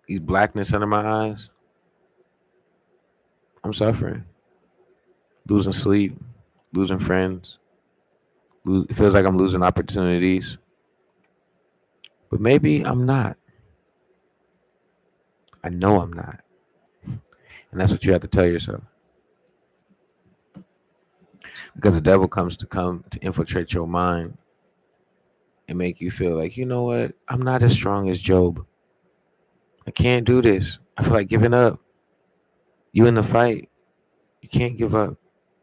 [SPEAKER 1] these blackness under my eyes. I'm suffering, losing sleep, losing friends. It feels like I'm losing opportunities, but maybe I'm not. I know I'm not, and that's what you have to tell yourself. Because the devil come to infiltrate your mind and make you feel like, you know what? I'm not as strong as Job. I can't do this. I feel like giving up. You in the fight. You can't give up.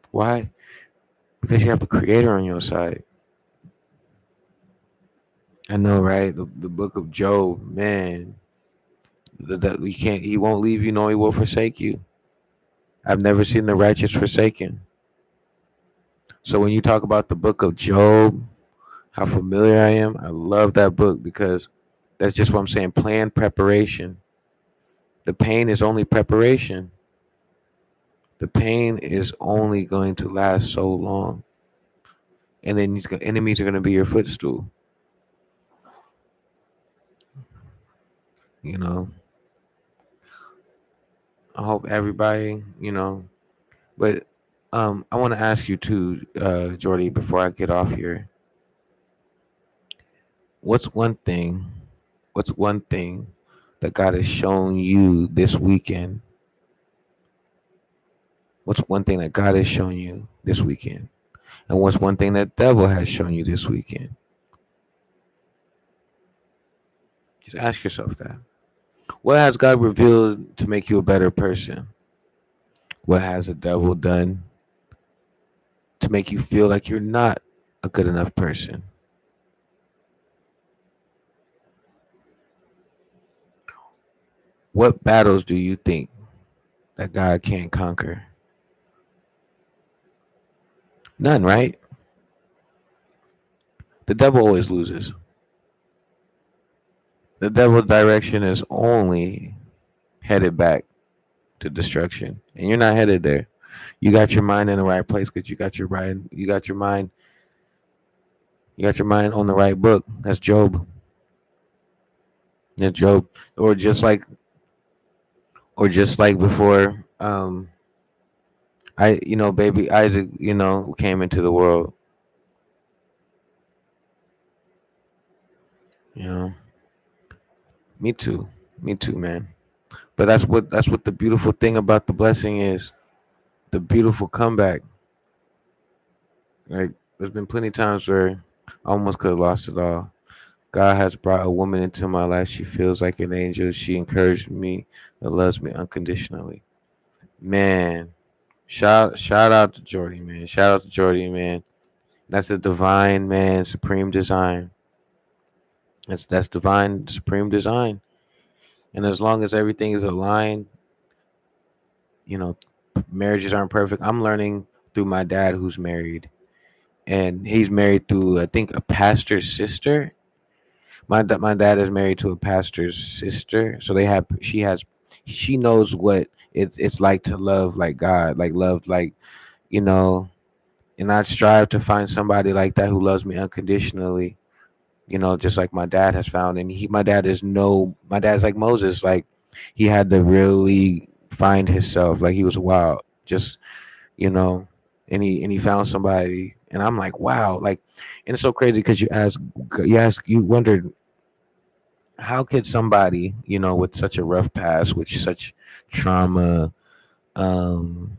[SPEAKER 1] Why? Because you have the creator on your side. I know, right? The book of Job, man. You can't. He won't leave you, nor he will forsake you. I've never seen the righteous forsaken. So when you talk about the book of Job, how familiar I am, I love that book because that's just what I'm saying. Planned preparation. The pain is only preparation. The pain is only going to last so long, and then these enemies are going to be your footstool. You know, I hope everybody, but I want to ask you too, Jordy, before I get off here. What's one thing? What's one thing that God has shown you this weekend? What's one thing that God has shown you this weekend? And what's one thing that devil has shown you this weekend? Just ask yourself that. What has God revealed to make you a better person? What has the devil done to make you feel like you're not a good enough person? What battles do you think that God can't conquer? None, right? The devil always loses. The devil's direction is only headed back to destruction, and you're not headed there. You got your mind in the right place because you got your mind on the right book. That's Job. That's Job. Or just like before, baby Isaac, came into the world. You know, me too, man. But that's what the beautiful thing about the blessing is. The beautiful comeback. Like there's been plenty of times where I almost could have lost it all. God has brought a woman into my life. She feels like an angel. She encouraged me and loves me unconditionally. Man, shout out to Jordy, man. Shout out to Jordy, man. That's a divine, man, supreme design. That's divine, supreme design. And as long as everything is aligned, you know, marriages aren't perfect. I'm learning through my dad, who's married, and he's married through, I think, a pastor's sister. My dad is married to a pastor's sister, so they have she knows what it's like to love like God, like love like, you know. And I strive to find somebody like that who loves me unconditionally, just like my dad has found. And my dad's like Moses, like he had to really find himself, like he was wild, just, you know, and he found somebody, and I'm like, wow, like, and it's so crazy because you wondered how could somebody, with such a rough past, with such trauma, um,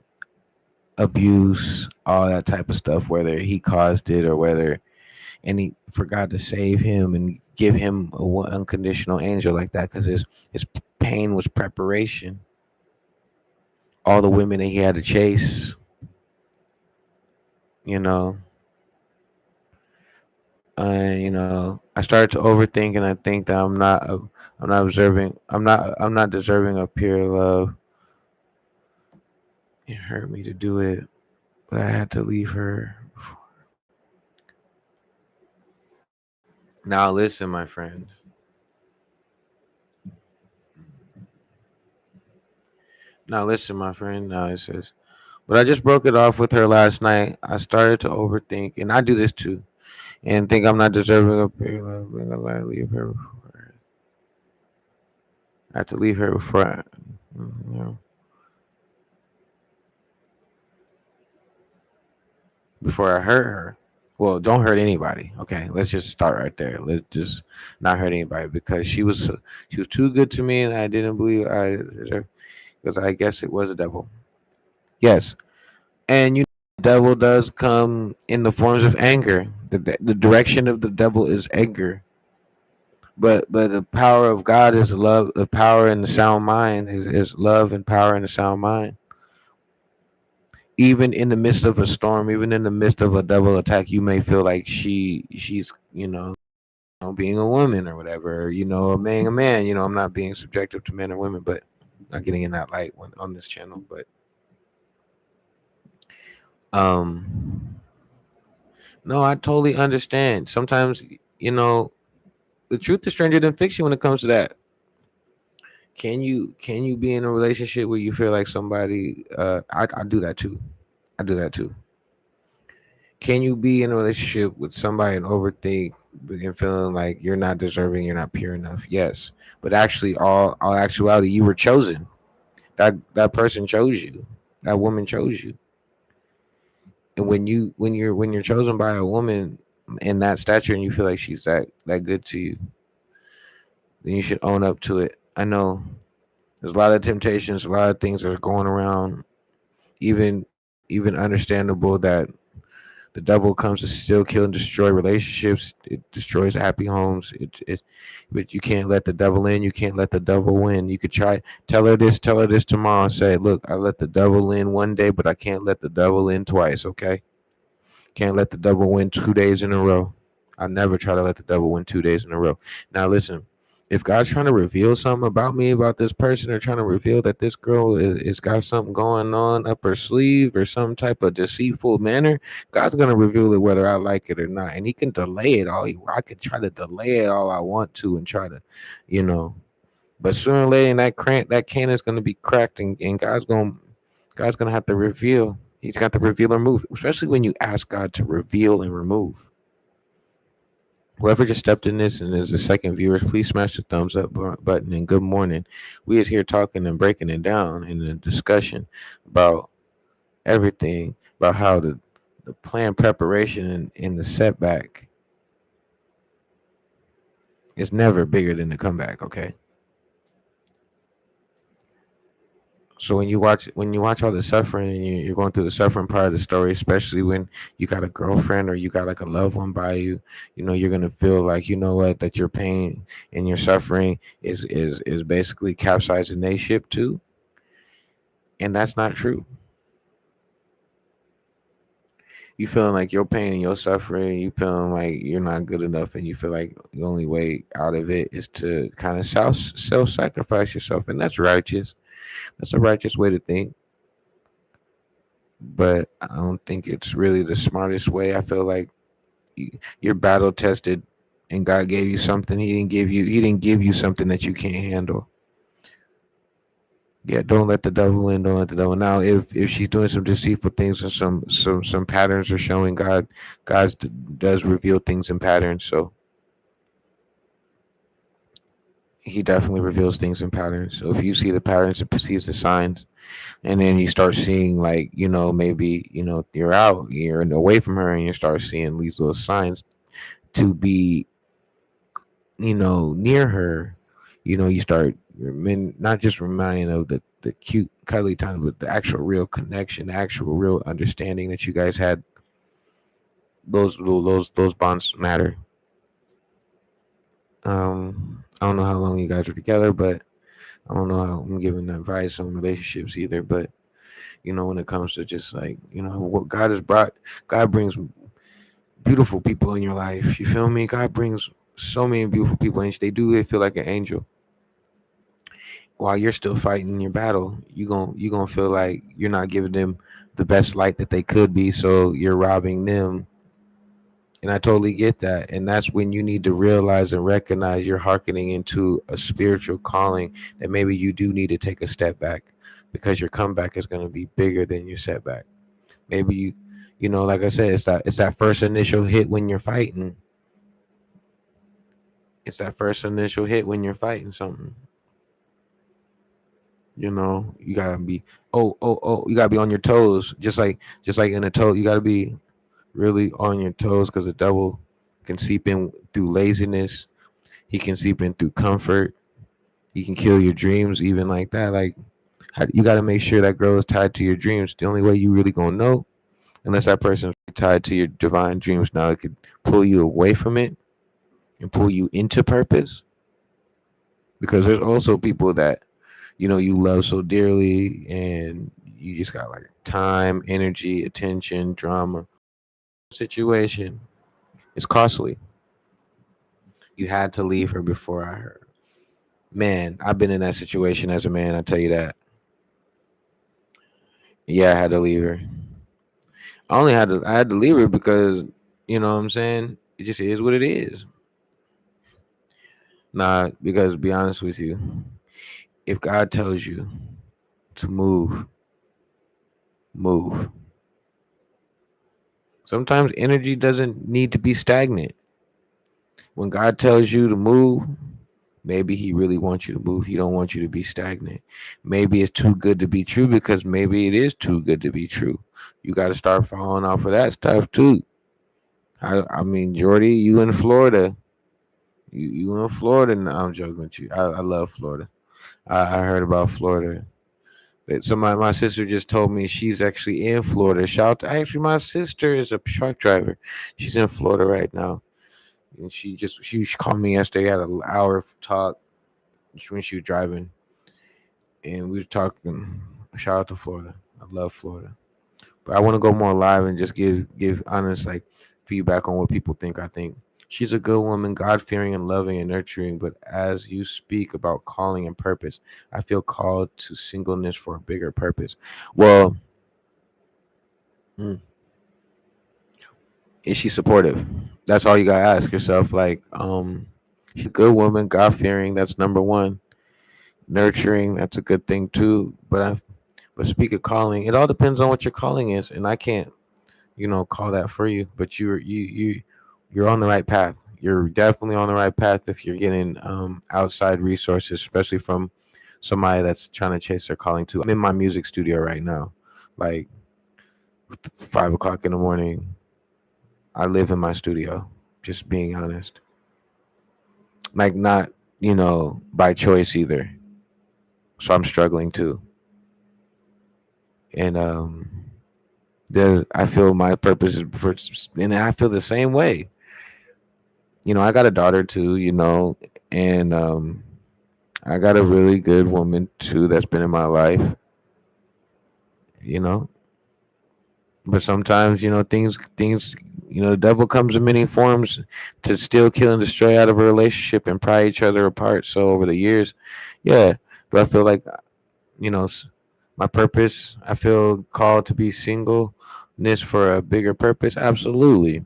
[SPEAKER 1] abuse, all that type of stuff, whether he caused it or whether, and he forgot to save him and give him a unconditional angel like that, because his pain was preparation. All the women that he had to chase, you know, I started to overthink, and I think that I'm not observing, I'm not deserving of pure love. It hurt me to do it, but I had to leave her. Now listen, my friend. Now listen, my friend. Now it says, but I just broke it off with her last night. I started to overthink, and I do this too, and think I'm not deserving of pure love. I leave her before I have to leave her before you know, before I hurt her. Well, don't hurt anybody. Okay, let's just start right there. Let's just not hurt anybody, because she was too good to me, and I didn't believe I deserved, because I guess it was a devil. Yes, and the devil does come in the forms of anger. The direction of the devil is anger, but the power of God is love. The power and the sound mind is love and power and the sound mind. Even in the midst of a storm, even in the midst of a devil attack, you may feel like she's being a woman or whatever, or, being a man. I'm not being subjective to men or women, but not getting in that light on this channel. But um, no, I totally understand. Sometimes, the truth is stranger than fiction when it comes to that. Can you be in a relationship where you feel like somebody? I do that too. I do that too. Can you be in a relationship with somebody and overthink and feeling like you're not deserving, you're not pure enough? Yes, but actually, all actuality, you were chosen. That person chose you. That woman chose you. And when you're chosen by a woman in that stature, and you feel like she's that good to you, then you should own up to it. I know there's a lot of temptations, a lot of things that are going around. Even understandable that the devil comes to steal, kill, and destroy relationships. It destroys happy homes. But you can't let the devil in. You can't let the devil win. You could try tell her this tomorrow, and say, "Look, I let the devil in one day, but I can't let the devil in twice." Okay, can't let the devil win 2 days in a row. I never try to let the devil win 2 days in a row. Now listen, if God's trying to reveal something about me, about this person, or trying to reveal that this girl is got something going on up her sleeve or some type of deceitful manner, God's gonna reveal it whether I like it or not. And He can delay it all. I can try to delay it all I want to and try to, you know. But sooner or later, that can is gonna be cracked, and God's gonna have to reveal. He's got to reveal or remove, especially when you ask God to reveal and remove. Whoever just stepped in this and is the second viewers, please smash the thumbs up button, and good morning. We is here talking and breaking it down in a discussion about everything, about how the plan preparation and the setback is never bigger than the comeback. Okay. So when you watch all the suffering, and you're going through the suffering part of the story, especially when you got a girlfriend or you got like a loved one by you, you're gonna feel like, what, that your pain and your suffering is basically capsizing their ship too, and that's not true. You feeling like your pain and your suffering, you feeling like you're not good enough, and you feel like the only way out of it is to kind of self sacrifice yourself, and that's righteous. That's a righteous way to think. but I don't think it's really the smartest way. I feel like you're battle tested, and God gave you something. He didn't give you something that you can't handle. Yeah, don't let the devil in. Don't let the devil. Now, if she's doing some deceitful things and some patterns are showing, God does reveal things in patterns. So he definitely reveals things in patterns. So if you see the patterns and sees the signs, and then you start seeing, like, maybe you're away from her, and you start seeing these little signs to be near her. You start not just reminding of the cute cuddly times, but the actual real connection, the actual real understanding that you guys had. Those bonds matter. I don't know how long you guys were together, but I don't know how I'm giving advice on relationships either. But when it comes to just, like, what God has brought, God brings beautiful people in your life. You feel me? God brings so many beautiful people, and they feel like an angel. While you're still fighting your battle, you gonna feel like you're not giving them the best light that they could be, so you're robbing them. And I totally get that. And that's when you need to realize and recognize you're hearkening into a spiritual calling, that maybe you do need to take a step back, because your comeback is going to be bigger than your setback. Maybe like I said, it's that first initial hit when you're fighting. It's that first initial hit when you're fighting something. You gotta be, you gotta be on your toes, just like in a toe. You gotta be really on your toes, because the devil can seep in through laziness. He can seep in through comfort. He can kill your dreams, even like that. Like, you got to make sure that girl is tied to your dreams. The only way you really gonna know, unless that person's tied to your divine dreams, now it could pull you away from it and pull you into purpose. Because there's also people that you love so dearly, and you just got, like, time, energy, attention, drama. Situation is costly. You had to leave her before I heard. Man, I've been in that situation as a man. I tell you that. Yeah, I had to leave her. I had to leave her because, what I'm saying, it just is what it is. Nah, because, to be honest with you, if God tells you to move, move. Sometimes energy doesn't need to be stagnant. When God tells you to move, maybe he really wants you to move. He don't want you to be stagnant. Maybe it's too good to be true, because maybe it is too good to be true. You got to start falling off of that stuff too. I mean, Jordy, you in Florida. You in Florida? No, I'm joking with you. I love Florida. I heard about Florida. That my sister just told me she's actually in Florida. Actually, my sister is a truck driver. She's in Florida right now, and she called me yesterday. Had an hour of talk when she was driving, and we were talking. Shout out to Florida. I love Florida. But I want to go more live and just give honest, like, feedback on what people think. I think she's a good woman, God fearing and loving and nurturing. But as you speak about calling and purpose, I feel called to singleness for a bigger purpose. Well, mm, is she supportive? That's all you gotta ask yourself. Like, she's a good woman, God fearing. That's number one. Nurturing. That's a good thing too. But speak of calling, it all depends on what your calling is, and I can't call that for you. But you're on the right path. You're definitely on the right path if you're getting outside resources, especially from somebody that's trying to chase their calling too. I'm in my music studio right now, like 5 o'clock in the morning. I live in my studio, just being honest. Like, not by choice either. So I'm struggling too, and I feel my purpose is for, and I feel the same way. I got a daughter too, and I got a really good woman too that's been in my life, you know. But sometimes, things, the devil comes in many forms to steal, kill, and destroy out of a relationship and pry each other apart. So over the years, yeah. But I feel like, you know, my purpose. I feel called to be singleness for a bigger purpose. Absolutely.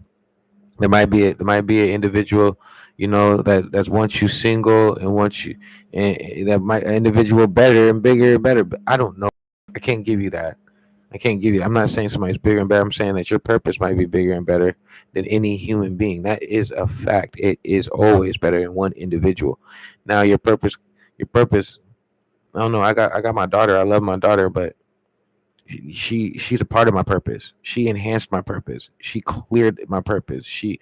[SPEAKER 1] There might be an individual, that wants you single and wants you, and that might an individual better and bigger and better. But I don't know. I can't give you that. I can't give you. I'm not saying somebody's bigger and better. I'm saying that your purpose might be bigger and better than any human being. That is a fact. It is always better than one individual. Now your purpose. I don't know. I got my daughter. I love my daughter, but she's a part of my purpose. She enhanced my purpose. She cleared my purpose. She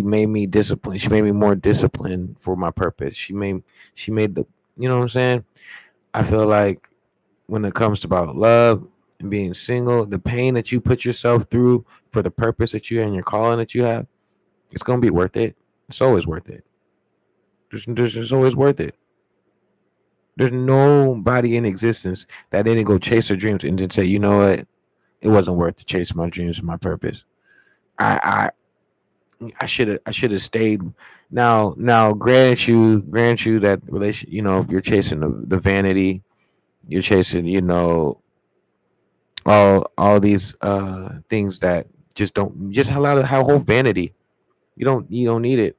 [SPEAKER 1] made me disciplined. She made me more disciplined for my purpose. She made the, what I'm saying. I feel like when it comes to about love and being single, the pain that you put yourself through for the purpose that you and your calling that you have, it's gonna be worth it. It's always worth it. There's always worth it. There's nobody in existence that didn't go chase their dreams and then say, you know what, it wasn't worth to chase my dreams and my purpose. I should have stayed. Now, grant you that relation. If you're chasing the vanity, you're chasing, all these things that just a lot of how whole vanity. You don't need it.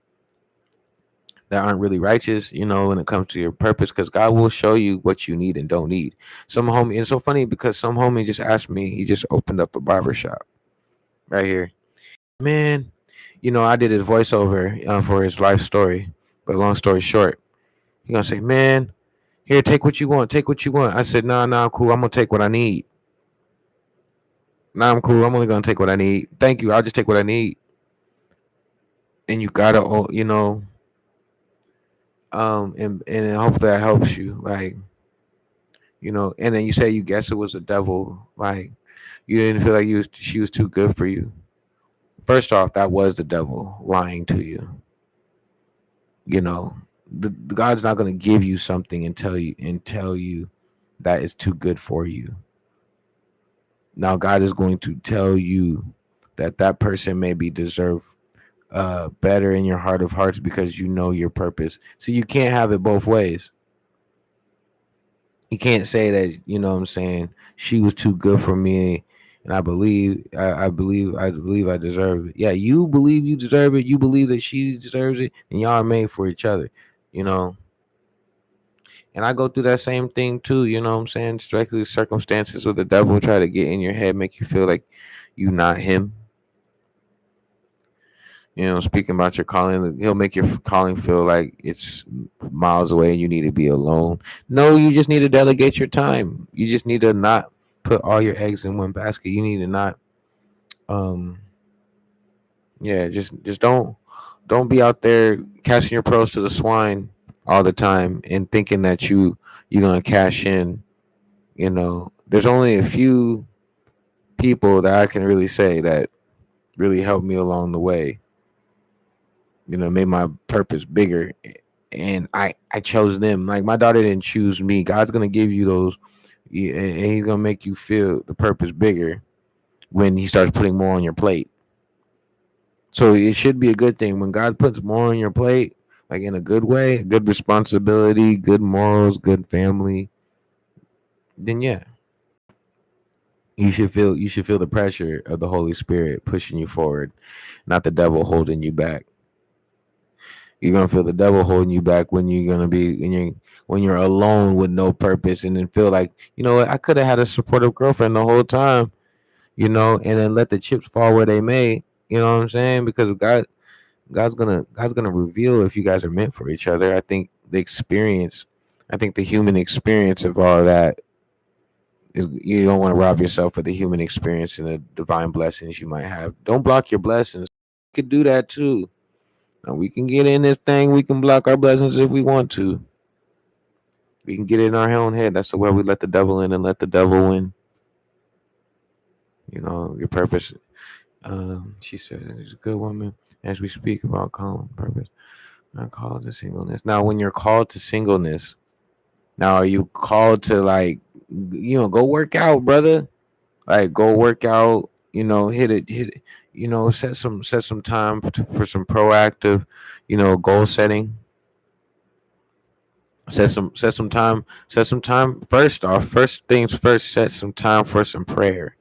[SPEAKER 1] That aren't really righteous, when it comes to your purpose, because God will show you what you need and don't need. Some homie, and it's so funny because some homie just asked me. He just opened up a barber shop right here. Man, I did his voiceover for his life story. But long story short, he gonna say, "Man, here, take what you want. Take what you want." I said, "Nah, I'm cool. I'm gonna take what I need. Nah, I'm cool. I'm only gonna take what I need. Thank you. I'll just take what I need." And you gotta, and hopefully that helps you, like, And then you say you guess it was the devil, like you didn't feel like she was too good for you. First off, that was the devil lying to you. You know, the God's not going to give you something and tell you that it's too good for you. Now God is going to tell you that person maybe deserve better in your heart of hearts because you know your purpose. So you can't have it both ways. You can't say that, what I'm saying, she was too good for me and I believe I deserve it. Yeah, you believe you deserve it, you believe that she deserves it, and y'all are made for each other, you know. And I go through that same thing too, what I'm saying? Strictly circumstances where the devil try to get in your head, make you feel like you not him. Speaking about your calling, he'll make your calling feel like it's miles away and you need to be alone. No, you just need to delegate your time. You just need to not put all your eggs in one basket. You need to not, um, yeah, just don't be out there casting your pearls to the swine all the time and thinking that you're gonna cash in. There's only a few people that I can really say that really helped me along the way, made my purpose bigger. And I chose them. Like my daughter didn't choose me. God's gonna give you those, and He's gonna make you feel the purpose bigger when He starts putting more on your plate. So it should be a good thing when God puts more on your plate, like in a good way, good responsibility, good morals, good family. Then yeah, you should feel the pressure of the Holy Spirit pushing you forward, not the devil holding you back. You're gonna feel the devil holding you back when you're gonna be when you're alone with no purpose, and then feel like, what, I could have had a supportive girlfriend the whole time, and then let the chips fall where they may. You know what I'm saying? Because God's gonna reveal if you guys are meant for each other. I think the human experience of all that is, you don't want to rob yourself of the human experience and the divine blessings you might have. Don't block your blessings. You could do that too. And we can get in this thing. We can block our blessings if we want to. We can get in our own head. That's the way we let the devil in and let the devil win. Your purpose. She said, "She's a good woman." As we speak about calling purpose, not called to singleness. Now, when you're called to singleness, now are you called to, like, go work out, brother? Like, go work out. Hit it. Set some time for some proactive, goal setting. Set some time first off. First things first, set some time for some prayer.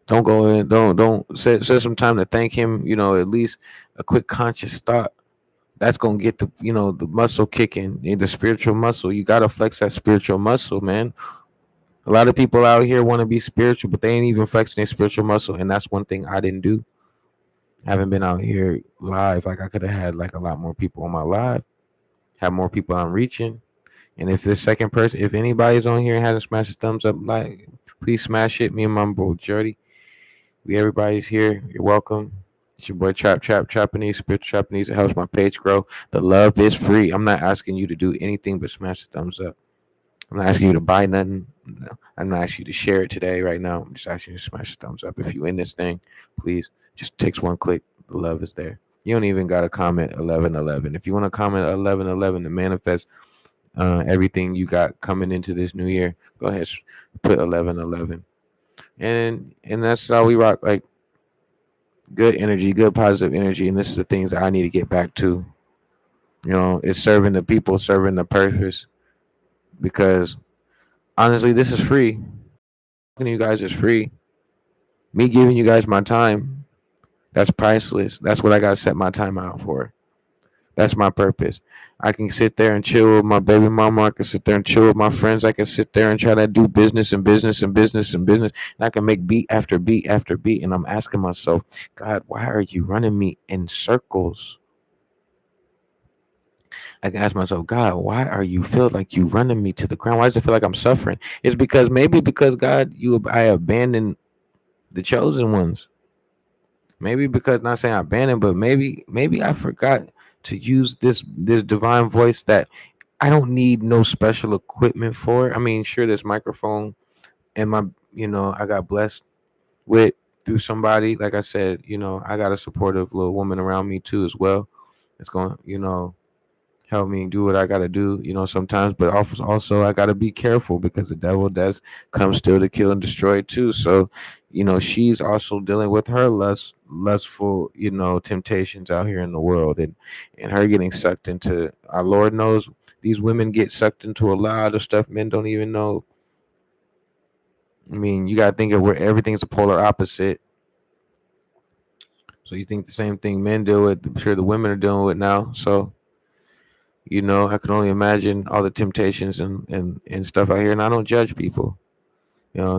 [SPEAKER 1] Don't go in, don't set some time to thank him, at least a quick conscious thought. That's gonna get the muscle kicking, the spiritual muscle. You gotta flex that spiritual muscle, man. A lot of people out here want to be spiritual, but they ain't even flexing their spiritual muscle. And that's one thing I didn't do. I haven't been out here live. Like I could have had like a lot more people on my live, have more people I'm reaching. And if the second person, if anybody's on here and hasn't smashed a thumbs up, like please smash it. Me and my bro Jody, everybody's here. You're welcome. It's your boy Trap Japanese, Spiritual Japanese. It helps my page grow. The love is free. I'm not asking you to do anything but smash the thumbs up. I'm not asking you to buy nothing. No, I'm not asking you to share it today, right now. I'm just asking you to smash the thumbs up. If you in this thing, please, just takes one click. The love is there. You don't even got to comment 1111. If you want to comment 1111 to manifest everything you got coming into this new year, go ahead, put 1111. And that's how we rock. Like good energy, good positive energy. And this is the things that I need to get back to. It's serving the people, serving the purpose. Because honestly, this is free. Talking to you guys is free. Me giving you guys my time, that's priceless. That's what I gotta set my time out for. That's my purpose. I can sit there and chill with my baby mama. I can sit there and chill with my friends. I can sit there and try to do business and business and business and business. And I can make beat after beat after beat. And I'm asking myself, God, why are you running me in circles? I can ask myself, God, why are you feel like you running me to the ground? Why does it feel like I'm suffering? It's because God, I abandoned the chosen ones. Maybe because not saying I abandoned, but maybe I forgot to use this divine voice that I don't need no special equipment for. I mean, sure, this microphone and I got blessed with through somebody. Like I said, I got a supportive little woman around me too as well. It's going, help me do what I gotta do, sometimes. But also I gotta be careful because the devil does come still to kill and destroy too. So, she's also dealing with her lustful, temptations out here in the world, and her getting sucked into. Our Lord knows these women get sucked into a lot of stuff men don't even know. I mean, you gotta think of where everything's a polar opposite. So you think the same thing men deal with, I'm sure the women are dealing with now. So I can only imagine all the temptations and stuff out here. And I don't judge people.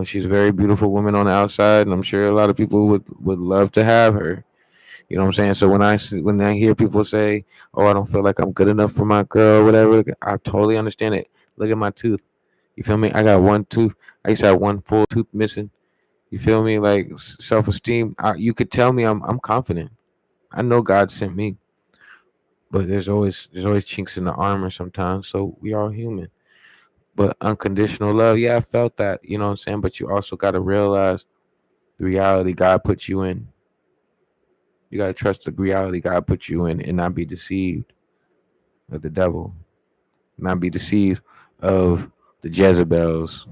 [SPEAKER 1] She's a very beautiful woman on the outside, and I'm sure a lot of people would love to have her. You know what I'm saying? So when I hear people say, "Oh, I don't feel like I'm good enough for my girl," or whatever, I totally understand it. Look at my tooth. You feel me? I got one tooth. I used to have one full tooth missing. You feel me? Like self esteem. You could tell me I'm confident. I know God sent me, but there's always chinks in the armor sometimes. So we are human. But unconditional love, yeah, I felt that. You know what I'm saying? But you also got to realize the reality God put you in. You got to trust the reality God put you in and not be deceived of the devil, not be deceived of the Jezebels,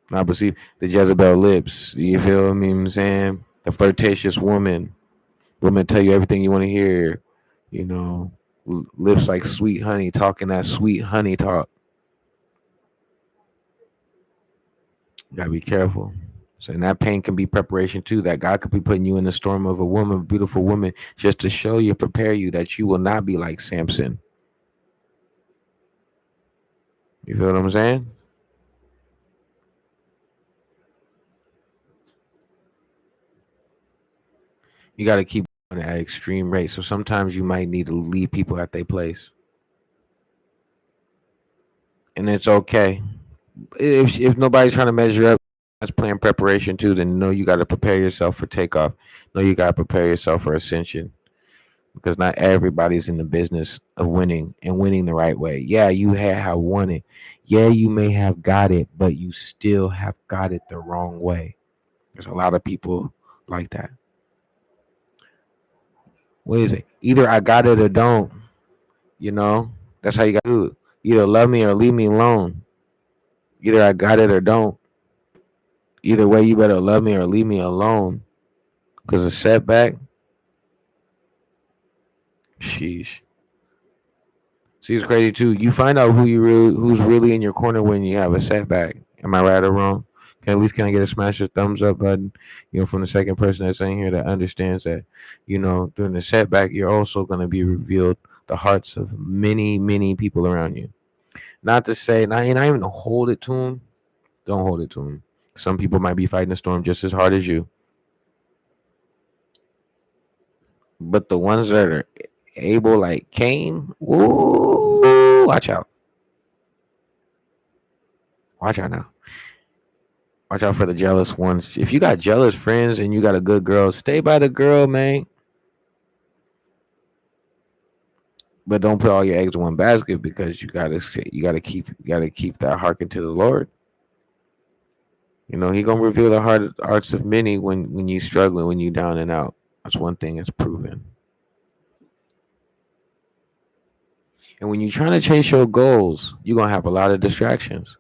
[SPEAKER 1] not perceive the Jezebel lips. You feel me? I'm saying the flirtatious woman tell you everything you want to hear. Lips like sweet honey, talking that sweet honey talk. You gotta be careful. So, and that pain can be preparation too. That God could be putting you in the storm of a woman, beautiful woman, just to show you, prepare you that you will not be like Samson. You feel what I'm saying? You got to keep going at extreme rates. So sometimes you might need to leave people at their place, and it's okay. If nobody's trying to measure up, that's playing preparation too. Then you got to prepare yourself for takeoff. You got to prepare yourself for ascension. Because not everybody's in the business of winning and winning the right way. Yeah, you have won it. Yeah, you may have got it, but you still have got it the wrong way. There's a lot of people like that. What is it? Either I got it or don't. That's how you got to do it. Either love me or leave me alone. Either I got it or don't. Either way, you better love me or leave me alone. Because a setback, sheesh. See, it's crazy too. You find out who's really in your corner when you have a setback. Am I right or wrong? Can I get a smash or thumbs up button? From the second person that's in here that understands that, during the setback, you're also gonna be revealed the hearts of many, many people around you. Not to say, not even to hold it to them. Don't hold it to them. Some people might be fighting the storm just as hard as you, but the ones that are able, like Cain, ooh, watch out. Watch out now. Watch out for the jealous ones. If you got jealous friends and you got a good girl, stay by the girl, man. But don't put all your eggs in one basket because you gotta keep that hearken to the Lord. He gonna reveal the hearts of many when you struggling, when you down and out. That's one thing that's proven. And when you're trying to chase your goals, you're gonna have a lot of distractions.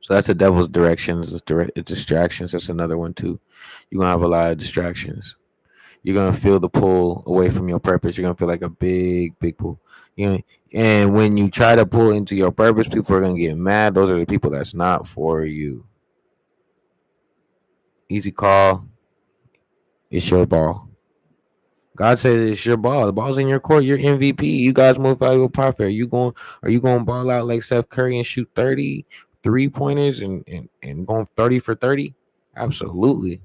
[SPEAKER 1] So that's the devil's directions. It's distractions. That's another one too. You're gonna have a lot of distractions. You're gonna feel the pull away from your purpose. You're gonna feel like a big, big pull. And when you try to pull into your purpose, people are gonna get mad. Those are the people that's not for you. Easy call. It's your ball. God said it's your ball. The ball's in your court. You're MVP. You guys most valuable prospect. Are you going to ball out like Steph Curry and shoot 30 3-pointers and going 30 for 30? Absolutely.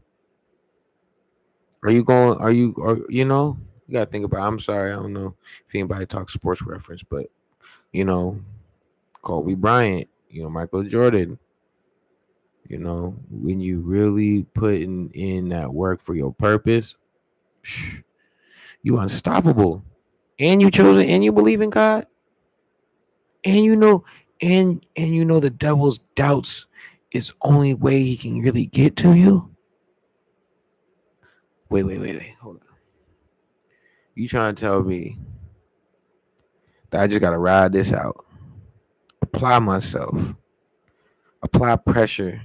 [SPEAKER 1] You gotta think about, I'm sorry, I don't know if anybody talks sports reference, but you know, Kobe Bryant, Michael Jordan, when you really put in that work for your purpose, you unstoppable. And you chosen and you believe in God. And the devil's doubts is only way he can really get to you. Wait. Hold on. You trying to tell me that I just gotta ride this out, apply myself, apply pressure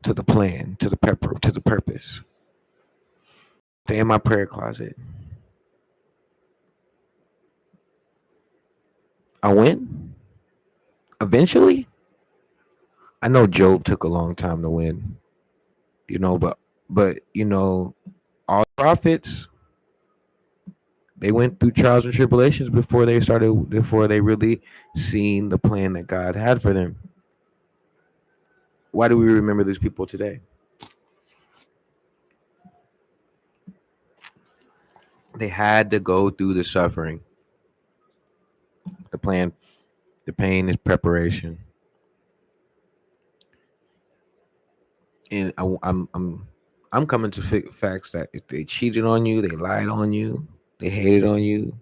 [SPEAKER 1] to the plan, to the purpose. Stay in my prayer closet. I win eventually. I know Job took a long time to win, but all prophets, they went through trials and tribulations before they really seen the plan that God had for them. Why do we remember these people today? They had to go through the suffering. The plan, the pain is preparation. And I'm coming to facts that if they cheated on you, they lied on you, they hated on you,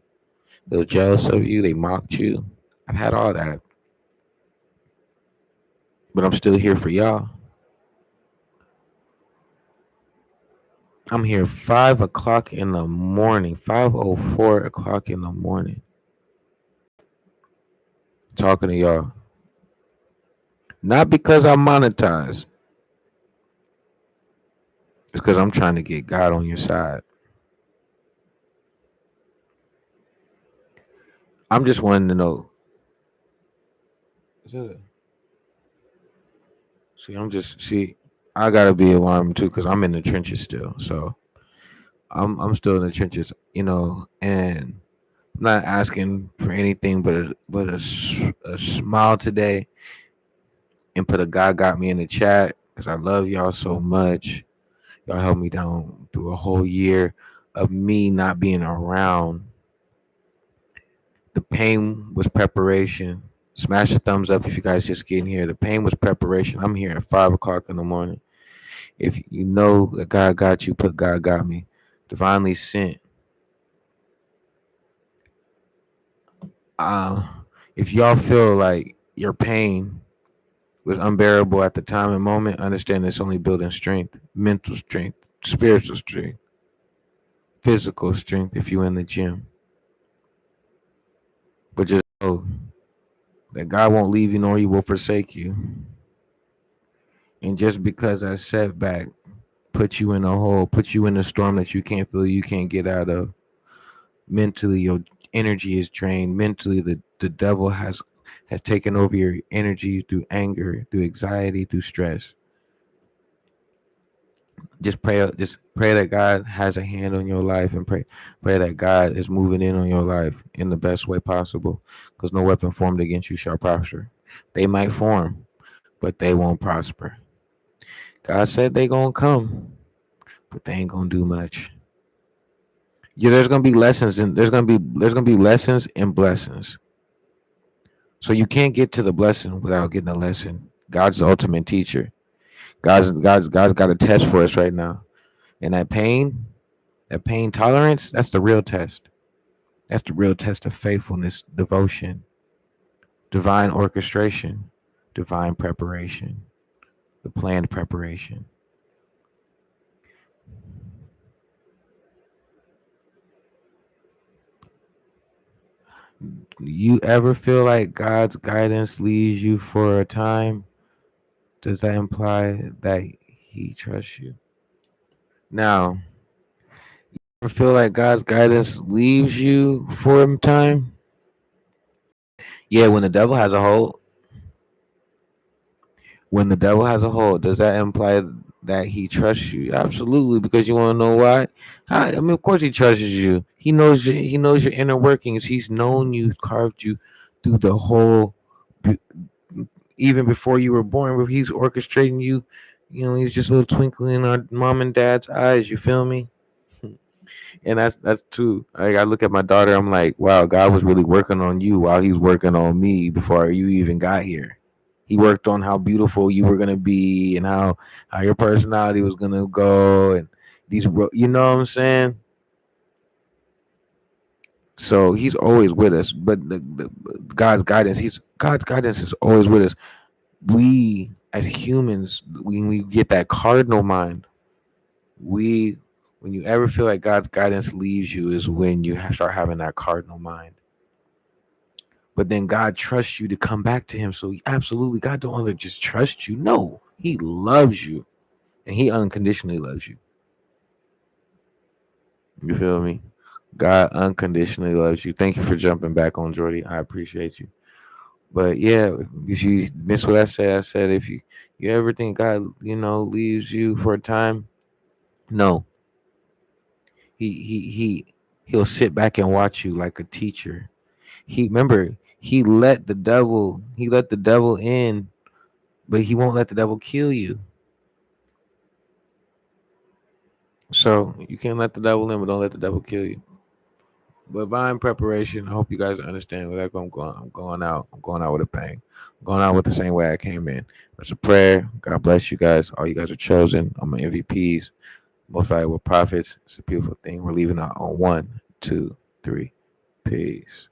[SPEAKER 1] they were jealous of you, they mocked you. I've had all that, but I'm still here for y'all. I'm here 5 o'clock in the morning, 5:04 o'clock in the morning, talking to y'all. Not because I'm monetized. It's because I'm trying to get God on your side. I'm just wanting to know. See. I gotta be alarmed too because I'm in the trenches still. So I'm still in the trenches, and I'm not asking for anything but a smile today, and put a God got me in the chat because I love y'all so much. Y'all held me down through a whole year of me not being around. The pain was preparation. Smash the thumbs up if you guys just getting here. The pain was preparation. I'm here at 5 o'clock in the morning. If you know that God got you, put God got me. Divinely sent. Uh, if y'all feel like your pain was unbearable at the time and moment, understand it's only building strength, mental strength, spiritual strength, physical strength if you're in the gym. But just know that God won't leave you nor he will forsake you. And just because that setback put you in a hole, put you in a storm that you can't feel, you can't get out of, mentally energy is drained mentally. The devil has taken over your energy through anger, through anxiety, through stress. Just pray that God has a hand on your life, and pray that God is moving in on your life in the best way possible, because no weapon formed against you shall prosper. They might form, but they won't prosper. God said they gonna come, but they ain't gonna do much. Yeah, there's gonna be lessons, and there's gonna be lessons and blessings. So you can't get to the blessing without getting a lesson. God's the ultimate teacher. God's got a test for us right now. And that pain tolerance, that's the real test. That's the real test of faithfulness, devotion, divine orchestration, divine preparation, the planned preparation. You ever feel like God's guidance leads you for a time? Does that imply that He trusts you? Now, ever feel like God's guidance leaves you for a time? Yeah, when the devil has a hold. When the devil has a hold, does that imply that he trusts you? Absolutely, because you want to know why. I mean, of course he trusts you. He knows your inner workings. He's known you, carved you through the whole, even before you were born. He's orchestrating you. You know, he's just a little twinkle in our mom and dad's eyes. You feel me? And that's true. Like, I look at my daughter, I'm like, wow, God was really working on you while He's working on me before you even got here. He worked on how beautiful you were gonna be, and how your personality was gonna go, and you know what I'm saying. So He's always with us, but God's guidance is always with us. We as humans, when we get that cardinal mind, we when you ever feel like God's guidance leaves you is when you start having that cardinal mind. But then God trusts you to come back to Him. So absolutely, God don't only just trust you. No, He loves you, and He unconditionally loves you. You feel me? God unconditionally loves you. Thank you for jumping back on, Jordy. I appreciate you. But yeah, if you miss what I said if you ever think God, leaves you for a time, no, he'll sit back and watch you like a teacher. He let the devil in, but he won't let the devil kill you. So you can't let the devil in, but don't let the devil kill you. But divine preparation, I hope you guys understand where I'm going. I'm going out. I'm going out with a bang. I'm going out with the same way I came in. It's a prayer. God bless you guys. All you guys are chosen. I'm MVPs, most valuable prophets. It's a beautiful thing. We're leaving out on 1, 2, 3. Peace.